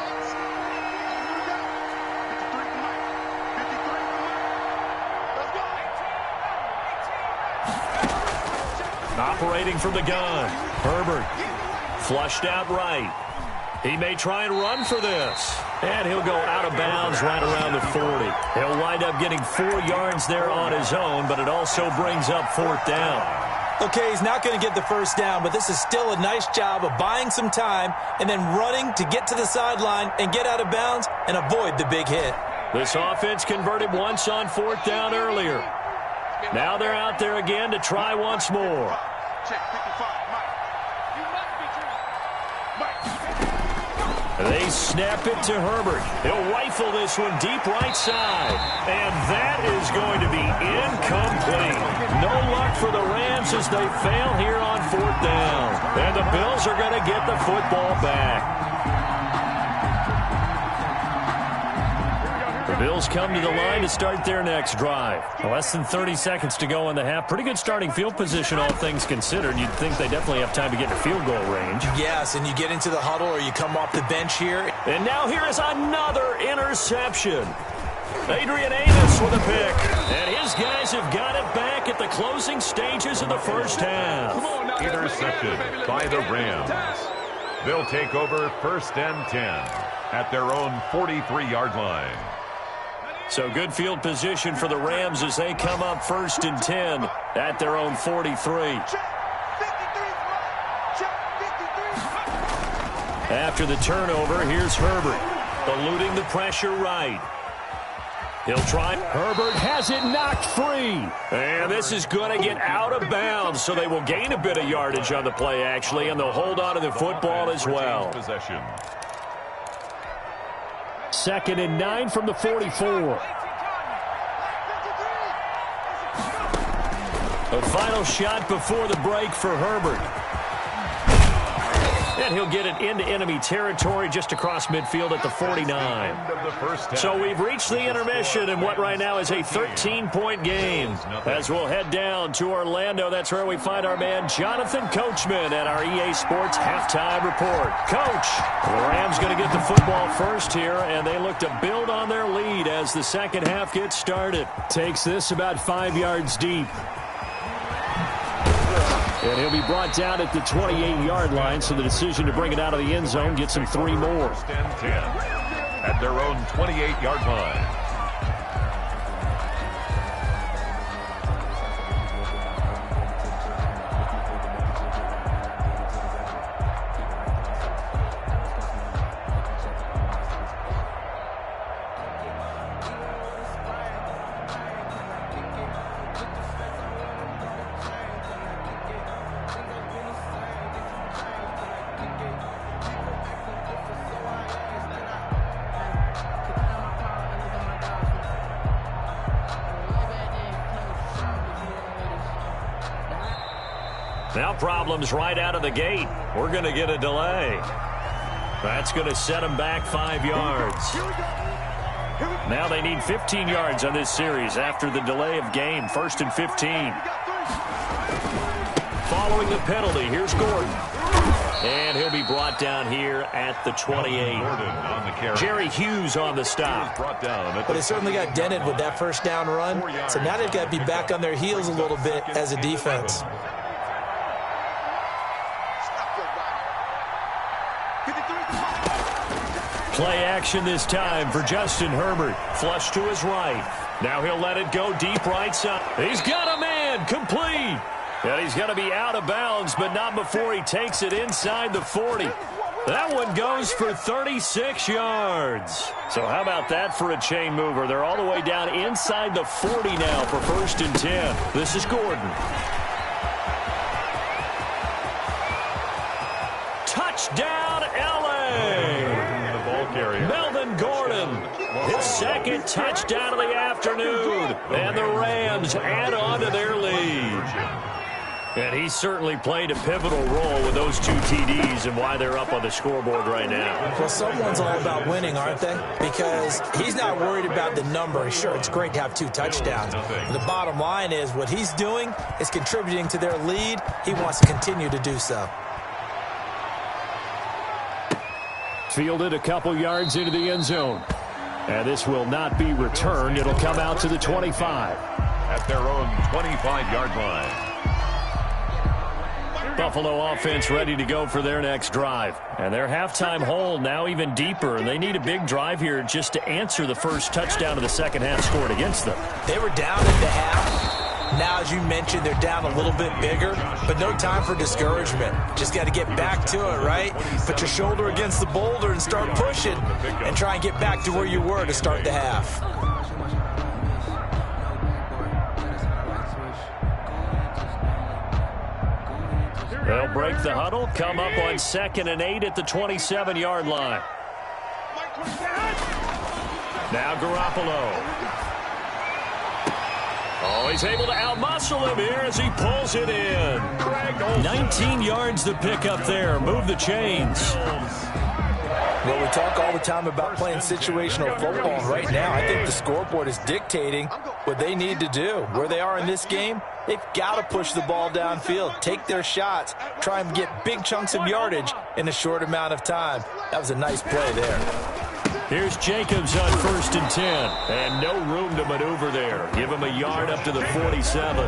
Operating from the gun, Herbert flushed out right. He may try and run for this. And he'll go out of bounds right around the 40. He'll wind up getting 4 yards there on his own, but it also brings up fourth down. Okay, he's not going to get the first down, but this is still a nice job of buying some time and then running to get to the sideline and get out of bounds and avoid the big hit. This offense converted once on fourth down earlier. Now they're out there again to try once more. They snap it to Herbert. He'll rifle this one deep right side. And that is going to be incomplete. No luck for the Rams as they fail here on fourth down. And the Bills are going to get the football back. The Bills come to the line to start their next drive. Less than 30 seconds to go in the half. Pretty good starting field position, all things considered. You'd think they definitely have time to get to field goal range. Yes, and you get into the huddle or you come off the bench here. And now here is another interception. Adrian Amos with a pick. And his guys have got it back at the closing stages of the first half. Intercepted by the Rams. They'll take over first and 10 at their own 43-yard line. So good field position for the Rams as they come up first and 10 at their own 43. After the turnover, here's Herbert, eluding the pressure right. He'll try. Herbert has it knocked free. And this is going to get out of bounds, so they will gain a bit of yardage on the play, actually, and they'll hold on to the football as well. Possession. 2nd and 9 from the 44. A final shot before the break for Herbert. And he'll get it into enemy territory just across midfield at the 49. So we've reached the intermission in what right now is a 13-point game. As we'll head down to Orlando, that's where we find our man Jonathan Coachman at our EA Sports Halftime Report. Coach, the Rams going to get the football first here, and they look to build on their lead as the second half gets started. Takes this about 5 yards deep. And he'll be brought down at the 28-yard line, so the decision to bring it out of the end zone gets him 3 more. First and 10 at their own 28-yard line. Now problems right out of the gate. We're going to get a delay. That's going to set them back 5 yards. Now they need 15 yards on this series after the delay of game. 1st and 15. Following the penalty, here's Gordon. And he'll be brought down here at the 28. Jerry Hughes on the stop. But they certainly got dented with that first down run. So now they've got to be back on their heels a little bit as a defense. Play action this time for Justin Herbert. Flush to his right. Now he'll let it go deep right side. He's got a man. Complete. And he's going to be out of bounds, but not before he takes it inside the 40. That one goes for 36 yards. So how about that for a chain mover? They're all the way down inside the 40 now for 1st and 10. This is Gordon. Touchdown, L.A. Melvin Gordon, his second touchdown of the afternoon. And the Rams add on to their lead. And he certainly played a pivotal role with those 2 TDs and why they're up on the scoreboard right now. Well, someone's all about winning, aren't they? Because he's not worried about the number. Sure, it's great to have 2 touchdowns. But the bottom line is what he's doing is contributing to their lead. He wants to continue to do so. Fielded a couple yards into the end zone. And this will not be returned. It'll come out to the 25. At their own 25-yard line. Buffalo offense ready to go for their next drive. And their halftime hole now even deeper. And they need a big drive here just to answer the first touchdown of the second half scored against them. They were down at the half. Now, as you mentioned, they're down a little bit bigger, but no time for discouragement. Just got to get back to it, right? Put your shoulder against the boulder and start pushing and try and get back to where you were to start the half. They'll break the huddle, come up on 2nd and 8 at the 27-yard line. Now Garoppolo. Oh, he's able to outmuscle him here as he pulls it in. 19 yards to pick up there. Move the chains. Well, we talk all the time about playing situational football. Right now, I think the scoreboard is dictating what they need to do. Where they are in this game, they've got to push the ball downfield, take their shots, try and get big chunks of yardage in a short amount of time. That was a nice play there. Here's Jacobs on 1st and 10. And no room to maneuver there. Give him a yard up to the 47.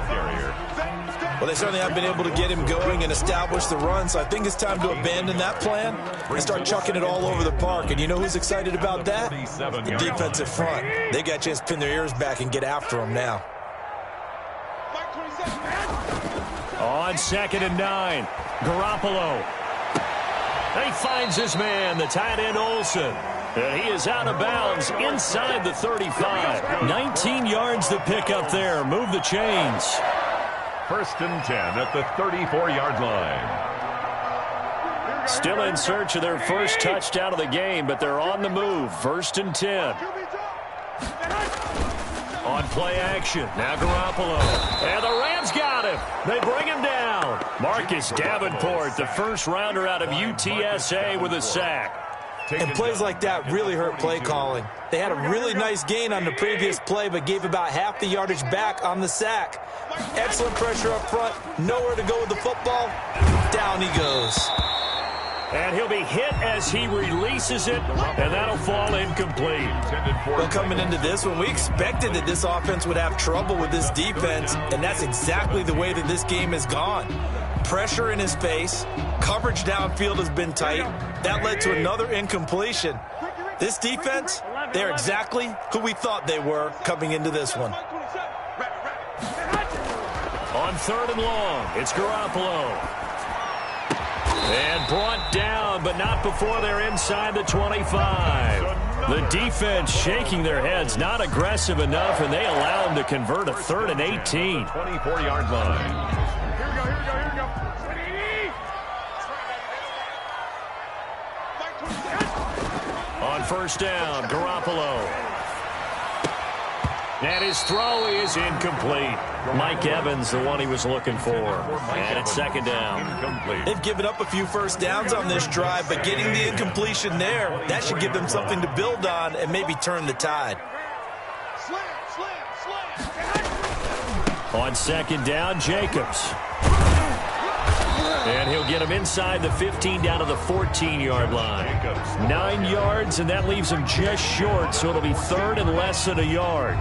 Well, they certainly have been able to get him going and establish the run, so I think it's time to abandon that plan and start chucking it all over the park. And you know who's excited about that? The defensive front. They got a chance to pin their ears back and get after him now. On 2nd and 9, Garoppolo. He finds his man, the tight end Olsen. And he is out of bounds inside the 35. 19 yards to pick up there. Move the chains. 1st and 10 at the 34-yard line. Still in search of their first touchdown of the game, but they're on the move. 1st and 10. On play action. Now Garoppolo. And the Rams got him. They bring him down. Marcus Davenport, the first rounder out of UTSA with a sack. And plays like that really hurt play calling. They had a really nice gain on the previous play, but gave about half the yardage back on the sack. Excellent pressure up front. Nowhere to go with the football. Down he goes. And he'll be hit as he releases it, and that'll fall incomplete. Well, coming into this one, we expected that this offense would have trouble with this defense, and that's exactly the way that this game has gone. Pressure in his face. Coverage downfield has been tight. That led to another incompletion. This defense, they're exactly who we thought they were coming into this one. On 3rd and long, it's Garoppolo. And brought down, but not before they're inside the 25. The defense shaking their heads, not aggressive enough, and they allow them to convert a 3rd and 18. 24-yard line. On 1st down, Garoppolo. And his throw is incomplete. Mike Evans, the one he was looking for. And it's 2nd down. They've given up a few first downs on this drive, but getting the incompletion there, that should give them something to build on and maybe turn the tide. On 2nd down, Jacobs. And he'll get him inside the 15 down to the 14-yard line. 9 yards, and that leaves him just short, so it'll be 3rd and less than a yard.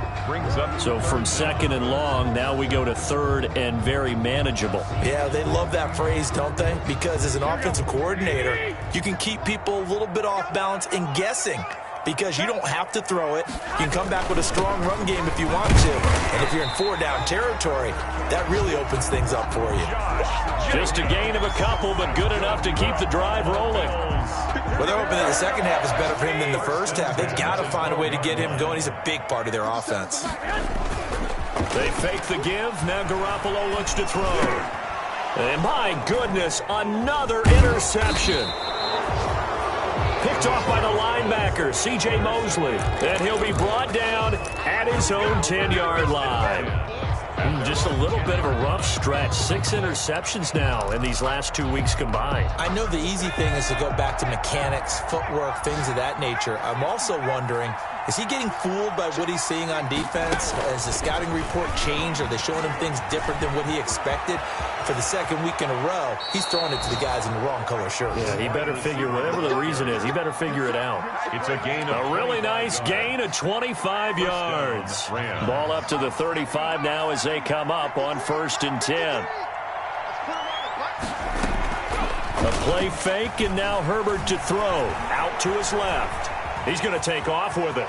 So from 2nd and long, now we go to 3rd and very manageable. Yeah, they love that phrase, don't they? Because as an offensive coordinator, you can keep people a little bit off balance and guessing. Because you don't have to throw it. You can come back with a strong run game if you want to. And if you're in 4-down territory, that really opens things up for you. Just a gain of a couple, but good enough to keep the drive rolling. Well, they're hoping that the second half is better for him than the first half. They've got to find a way to get him going. He's a big part of their offense. They fake the give. Now Garoppolo looks to throw. And my goodness, another interception. Picked off by the linebacker, C.J. Mosley. And he'll be brought down at his own 10-yard line. Just just a little bit of a rough stretch. 6 interceptions now in these last 2 weeks combined. I know the easy thing is to go back to mechanics, footwork, things of that nature. I'm also wondering, is he getting fooled by what he's seeing on defense? Has the scouting report changed? Are they showing him things different than what he expected? For the second week in a row, he's throwing it to the guys in the wrong color shirts. Yeah, he better figure, whatever the reason is, he better figure it out. It's a gain of a really nice gain of 25 yards. Ball up to the 35 now as they come up on 1st and 10. A play fake, and now Herbert to throw. Out to his left. He's going to take off with it.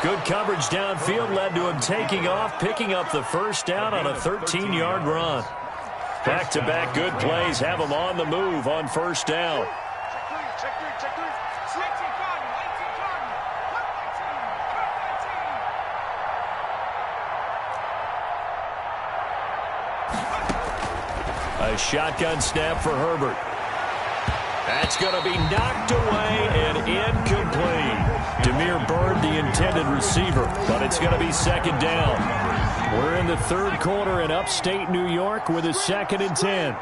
Good coverage downfield led to him taking off, picking up the first down on a 13-yard run. Back-to-back good plays have him on the move on 1st down. A shotgun snap for Herbert. That's going to be knocked away and incomplete. Demir Bird, the intended receiver, but it's going to be 2nd down. We're in the 3rd quarter in upstate New York with a 2nd and 10.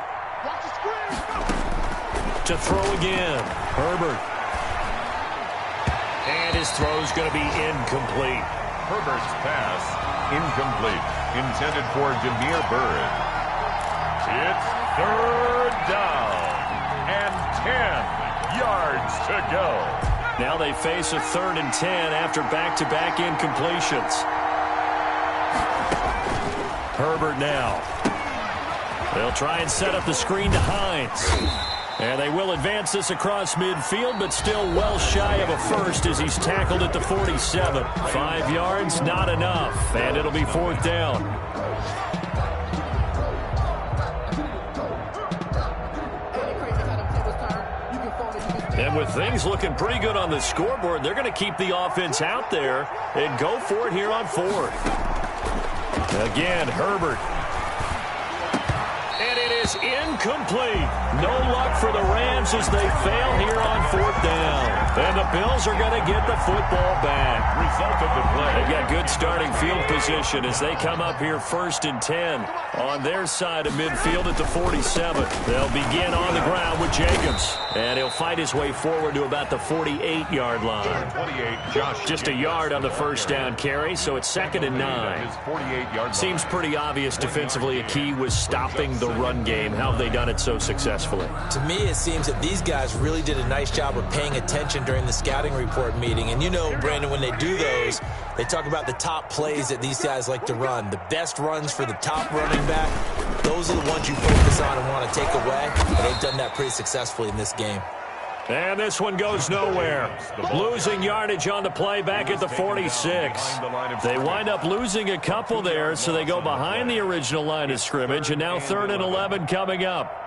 To throw again, Herbert. And his throw's going to be incomplete. Herbert's pass, incomplete. Intended for Demir Bird. It's 3rd down. And 10 yards to go. Now they face a 3rd and 10 after back-to-back incompletions. Herbert now. They'll try and set up the screen to Hines. And they will advance this across midfield, but still well shy of a first as he's tackled at the 47. 5 yards, not enough. And it'll be 4th down. And with things looking pretty good on the scoreboard, they're going to keep the offense out there and go for it here on 4th. Again, Herbert. And it is incomplete. No luck for the Rams as they fail here on 4th down. And the Bills are going to get the football back. Result of the play. They've got good starting field position as they come up here 1st and 10 on their side of midfield at the 47. They'll begin on the ground with Jacobs. And he'll fight his way forward to about the 48-yard line. 28, Josh. Just a yard on the 1st down carry, so it's 2nd and 9. Seems pretty obvious defensively a key was stopping the run game. How have they done it so successfully? To me, it seems that these guys really did a nice job of paying attention during the scouting report meeting. And you know, Brandon, when they do those, they talk about the top plays that these guys like to run. The best runs for the top running back, those are the ones you focus on and want to take away. And they've done that pretty successfully in this game. And this one goes nowhere. Losing yardage on the play back at the 46. They wind up losing a couple there, so they go behind the original line of scrimmage, and now 3rd and 11 coming up.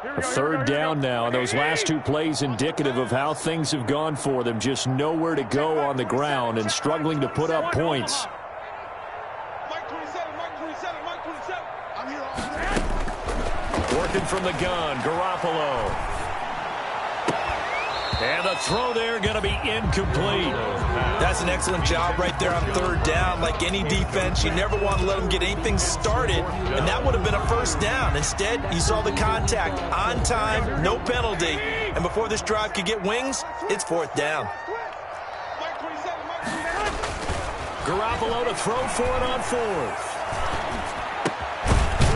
A 3rd down now, and those last 2 plays indicative of how things have gone for them. Just nowhere to go on the ground and struggling to put up points. Working from the gun, Garoppolo. And the throw there going to be incomplete. That's an excellent job right there on 3rd down. Like any defense, you never want to let them get anything started, and that would have been a 1st down. Instead, you saw the contact on time, no penalty, and before this drive could get wings, it's 4th down. Garoppolo to throw for it on 4th.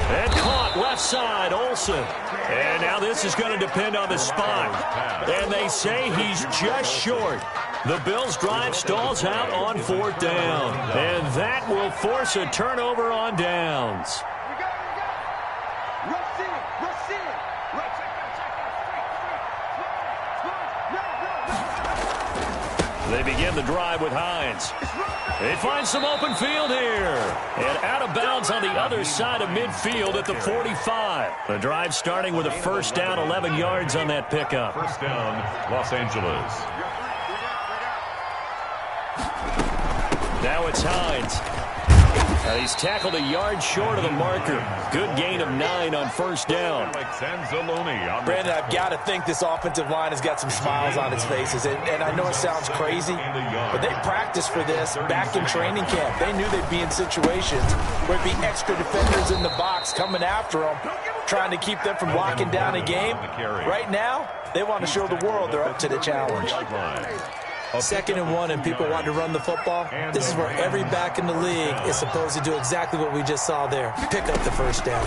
And caught left side, Olsen. And now this is going to depend on the spot. And they say he's just short. The Bills' drive stalls out on 4th down. And that will force a turnover on downs. They begin the drive with Hines. They find some open field here. And out of bounds on the other side of midfield at the 45. The drive starting with a 1st down, 11 yards on that pickup. 1st down, Los Angeles. Now it's Hines. He's tackled a yard short of the marker. Good gain of 9 on first down. Brandon, I've got to think this offensive line has got some smiles on its faces. And I know it sounds crazy, but they practiced for this back in training camp. They knew they'd be in situations where it'd be extra defenders in the box coming after them, trying to keep them from locking down a game. Right now, they want to show the world they're up to the challenge. 2nd and 1 and people want to run the football. This is where every back in the league is supposed to do exactly what we just saw there. Pick up the first down.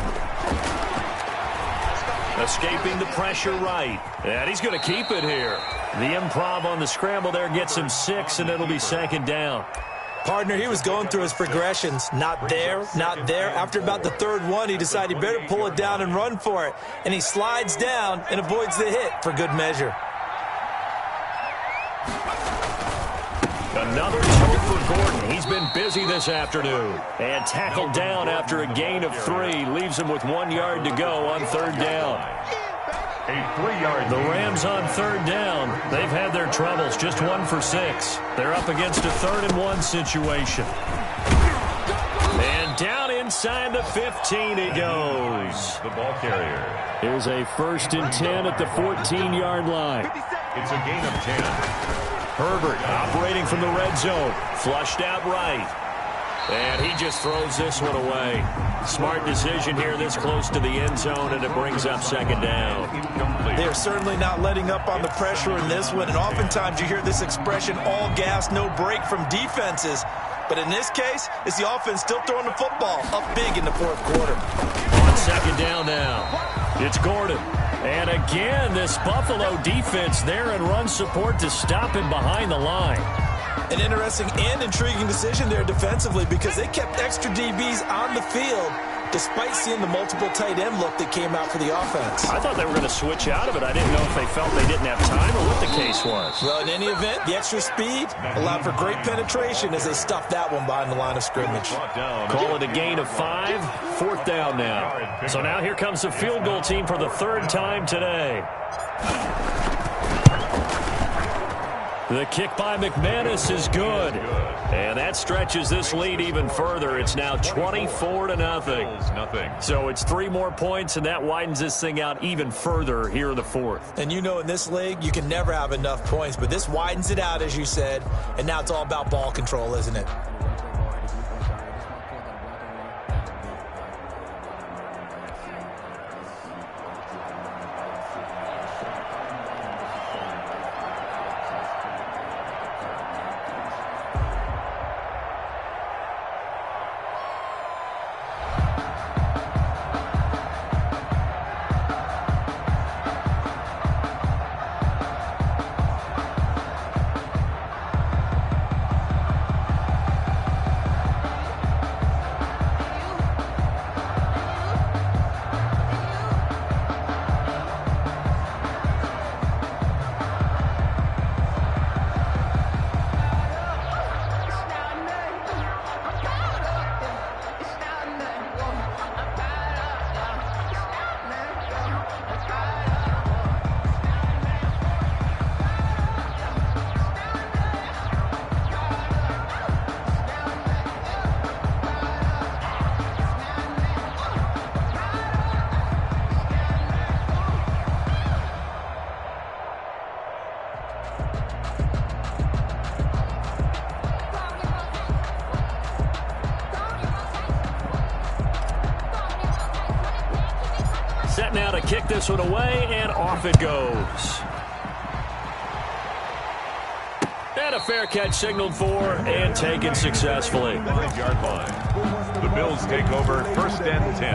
Escaping the pressure right. And he's going to keep it here. The improv on the scramble there gets him 6, and it'll be 2nd down. Partner, he was going through his progressions. Not there, not there. After about the 3rd one, he decided he better pull it down and run for it. And he slides down and avoids the hit for good measure. Another tote for Gordon. He's been busy this afternoon. And tackled down after a gain of 3. Leaves him with 1 yard to go on 3rd down. A 3-yard. The Rams on 3rd down. They've had their troubles. Just 1 for 6. They're up against a 3rd and 1 situation. And down inside the 15 he goes. The ball carrier. Here's a 1st and 10 at the 14-yard line. It's a gain of 10. Herbert operating from the red zone. Flushed out right. And he just throws this one away. Smart decision here this close to the end zone, and it brings up 2nd down. They're certainly not letting up on the pressure in this one, and oftentimes you hear this expression, all gas, no break from defenses. But in this case, it's the offense still throwing the football up big in the 4th quarter. On 2nd down now, it's Gordon. And again, this Buffalo defense there in run support to stop him behind the line. An interesting and intriguing decision there defensively because they kept extra DBs on the field despite seeing the multiple tight end look that came out for the offense. I thought they were going to switch out of it. I didn't know if they felt they didn't have time or what the case was. Well, in any event, the extra speed allowed for great penetration as they stuffed that one behind the line of scrimmage. Call it a gain of 5, 4th down now. So now here comes the field goal team for the 3rd time today. The kick by McManus is good. And that stretches this lead even further. It's now 24-0. So it's 3 more points, and that widens this thing out even further here in the 4th. And you know in this league, you can never have enough points, but this widens it out, as you said, and now it's all about ball control, isn't it? Set now to kick this one away, and off it goes. And a fair catch signaled for and taken successfully. 5-yard line. The Bills take over 1st and 10.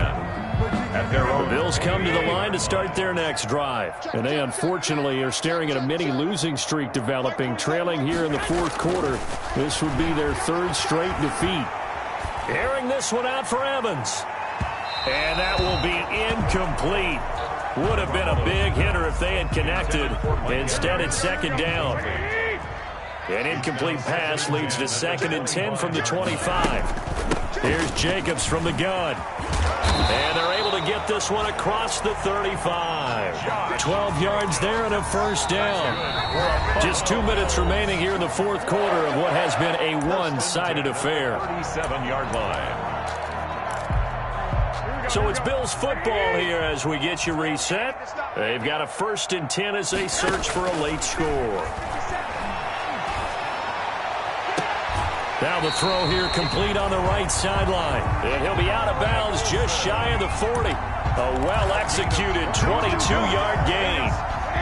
At their own. The Bills come to the line to start their next drive. And they unfortunately are staring at a mini losing streak developing, trailing here in the 4th quarter. This would be their 3rd straight defeat. Airing this one out for Evans. And that will be incomplete. Would have been a big hitter if they had connected. Instead, it's 2nd down. An incomplete pass leads to 2nd and 10 from the 25. Here's Jacobs from the gun. And they're able to get this one across the 35. 12 yards there and a 1st down. Just 2 minutes remaining here in the 4th quarter of what has been a one-sided affair. 37-yard line. So it's Bills football here as we get you reset. They've got a 1st and 10 as they search for a late score. Now the throw here complete on the right sideline. And he'll be out of bounds just shy of the 40. A well-executed 22-yard gain.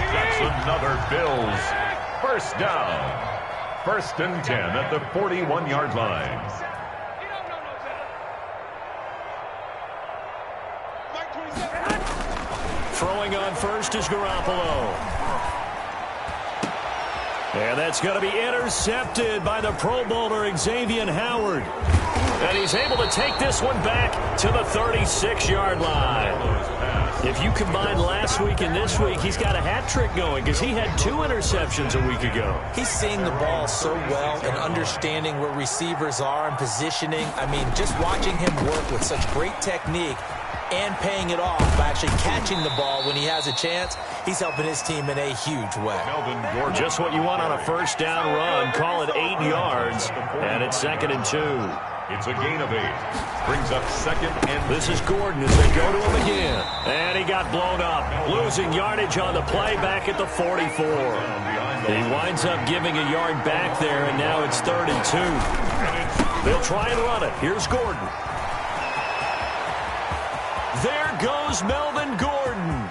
That's another Bills first down. 1st and 10 at the 41-yard line. Throwing on first is Garoppolo. And that's going to be intercepted by the Pro Bowler Xavier Howard. And he's able to take this one back to the 36-yard line. If you combine last week and this week, he's got a hat trick going because he had 2 interceptions a week ago. He's seeing the ball so well and understanding where receivers are and positioning. I mean, just watching him work with such great technique and paying it off by actually catching the ball when he has a chance, he's helping his team in a huge way. Just what you want on a first down run. Call it 8 yards, and it's 2nd and 2. It's a gain of 8. Brings up 2nd and 2. This is Gordon as they go to him again. And he got blown up, losing yardage on the play back at the 44. He winds up giving a yard back there, and now it's 3rd and 2. They'll try and run it. Here's Gordon. There goes Melvin Gordon.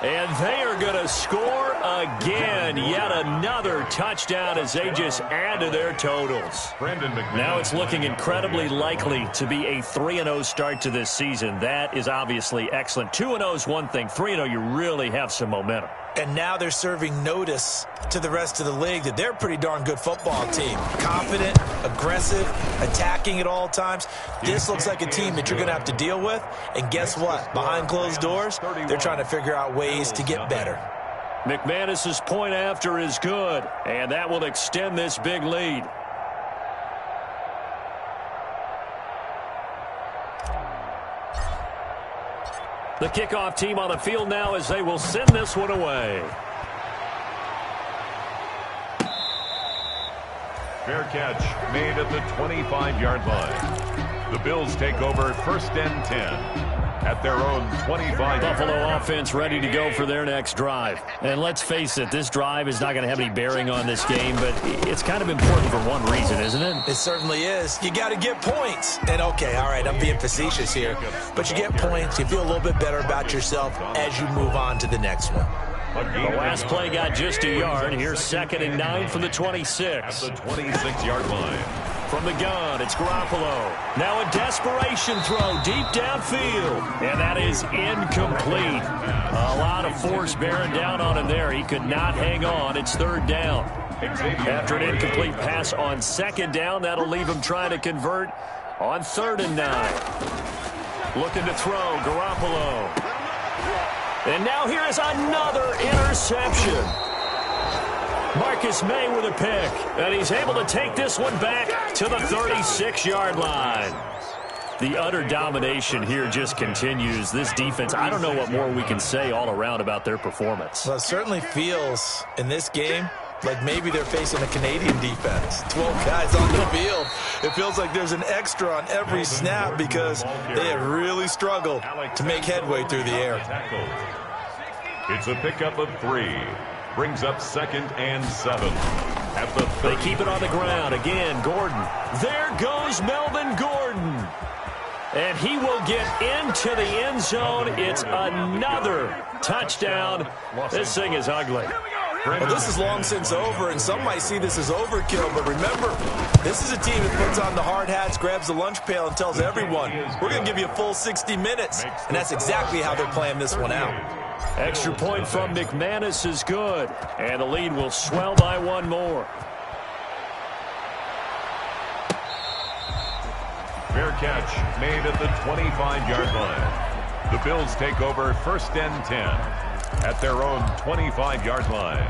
And they are going to score again. Yet another touchdown as they just add to their totals. Now it's looking incredibly likely to be a 3-0 start to this season. That is obviously excellent. 2-0 is one thing. 3-0, you really have some momentum. And now they're serving notice to the rest of the league that they're a pretty darn good football team. Confident, aggressive, attacking at all times. This looks like a team that you're going to have to deal with. And guess what? Behind closed doors, they're trying to figure out ways to get better. McManus's point after is good, and that will extend this big lead. The kickoff team on the field now as they will send this one away. Fair catch made at the 25-yard line. The Bills take over 1st and 10 at their own 25. Buffalo offense ready to go for their next drive. And let's face it, this drive is not going to have any bearing on this game, but it's kind of important for one reason, isn't it? It certainly is. You got to get points. And okay, all right, I'm being facetious here, but you get points, you feel a little bit better about yourself as you move on to the next one. The last play got just a yard. Here's 2nd and 9 from the 26. At the 26-yard line. From the gun, it's Garoppolo. Now a desperation throw deep downfield. And that is incomplete. A lot of force bearing down on him there. He could not hang on. It's 3rd down. After an incomplete pass on 2nd down, that'll leave him trying to convert on 3rd and 9. Looking to throw, Garoppolo. And now here is another interception. Marcus May with a pick. And he's able to take this one back to the 36-yard line. The utter domination here just continues. This defense, I don't know what more we can say all around about their performance. Well, it certainly feels in this game like maybe they're facing a Canadian defense. 12 guys on the field. It feels like there's an extra on every snap because they have really struggled to make headway through the air. It's a pickup of 3. Brings up 2nd and 7. At the 30. They keep it on the ground. Again, Gordon. There goes Melvin Gordon. And he will get into the end zone. It's another touchdown. This thing is ugly. Well, this is long since over, and some might see this as overkill, but remember, this is a team that puts on the hard hats, grabs the lunch pail, and tells everyone, we're going to give you a full 60 minutes. And that's exactly how they're playing this one out. Extra point from McManus is good, and the lead will swell by 1 more. Fair catch made at the 25-yard line. The Bills take over 1st and 10 at their own 25-yard line.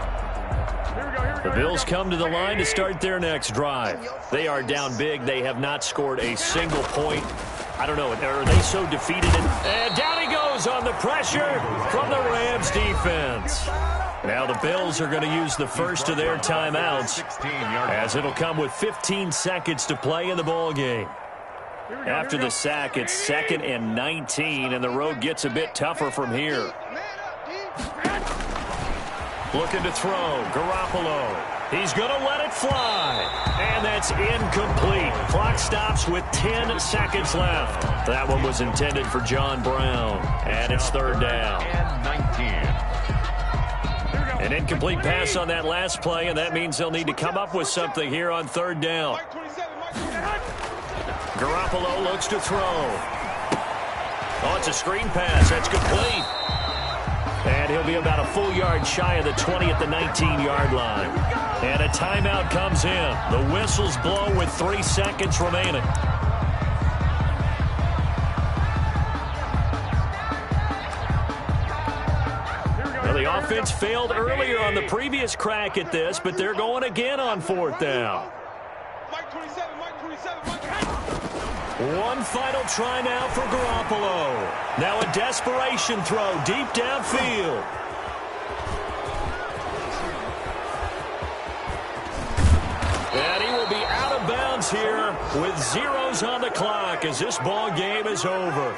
The Bills come to the line to start their next drive. They are down big. They have not scored a single point. I don't know, are they so defeated? And down he goes on the pressure from the Rams defense. Now the Bills are going to use the first of their timeouts as it'll come with 15 seconds to play in the ball game. After the sack, it's 2nd and 19, and the road gets a bit tougher from here. Looking to throw, Garoppolo. He's going to let it fly, and that's incomplete. Clock stops with 10 seconds left. That one was intended for John Brown, and it's 3rd down. And 19. An incomplete pass on that last play, and that means they'll need to come up with something here on 3rd down. Garoppolo looks to throw. Oh, it's a screen pass. That's complete. And he'll be about a full yard shy of the 20 at the 19-yard line. And a timeout comes in. The whistles blow with 3 seconds remaining. Well, the offense failed earlier on the previous crack at this, but they're going again on 4th down. One final try now for Garoppolo. Now a desperation throw deep downfield. And he will be out of bounds here with zeros on the clock as this ball game is over.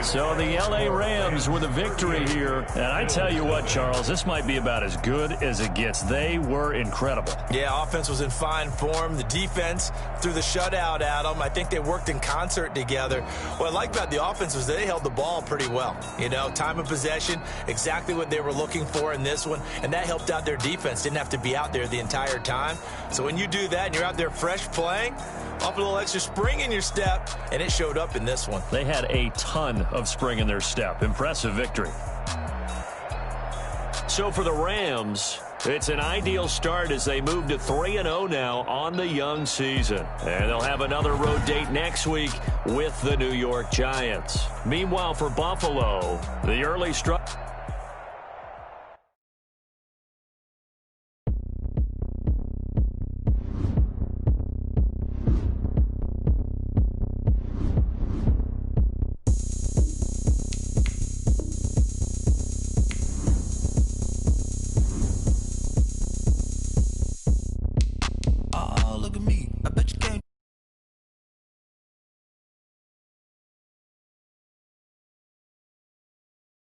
So the L.A. Rams with a victory here. And I tell you what, Charles, this might be about as good as it gets. They were incredible. Yeah, offense was in fine form. The defense threw the shutout at them. I think they worked in concert together. What I like about the offense was they held the ball pretty well. You know, time of possession, exactly what they were looking for in this one. And that helped out their defense. Didn't have to be out there the entire time. So when you do that and you're out there fresh playing, up a little extra spring in your step, and it showed up in this one. They had a ton of spring in their step. Impressive victory. So for the Rams, it's an ideal start as they move to 3-0 now on the young season. And they'll have another road date next week with the New York Giants. Meanwhile, for Buffalo, the early struggle.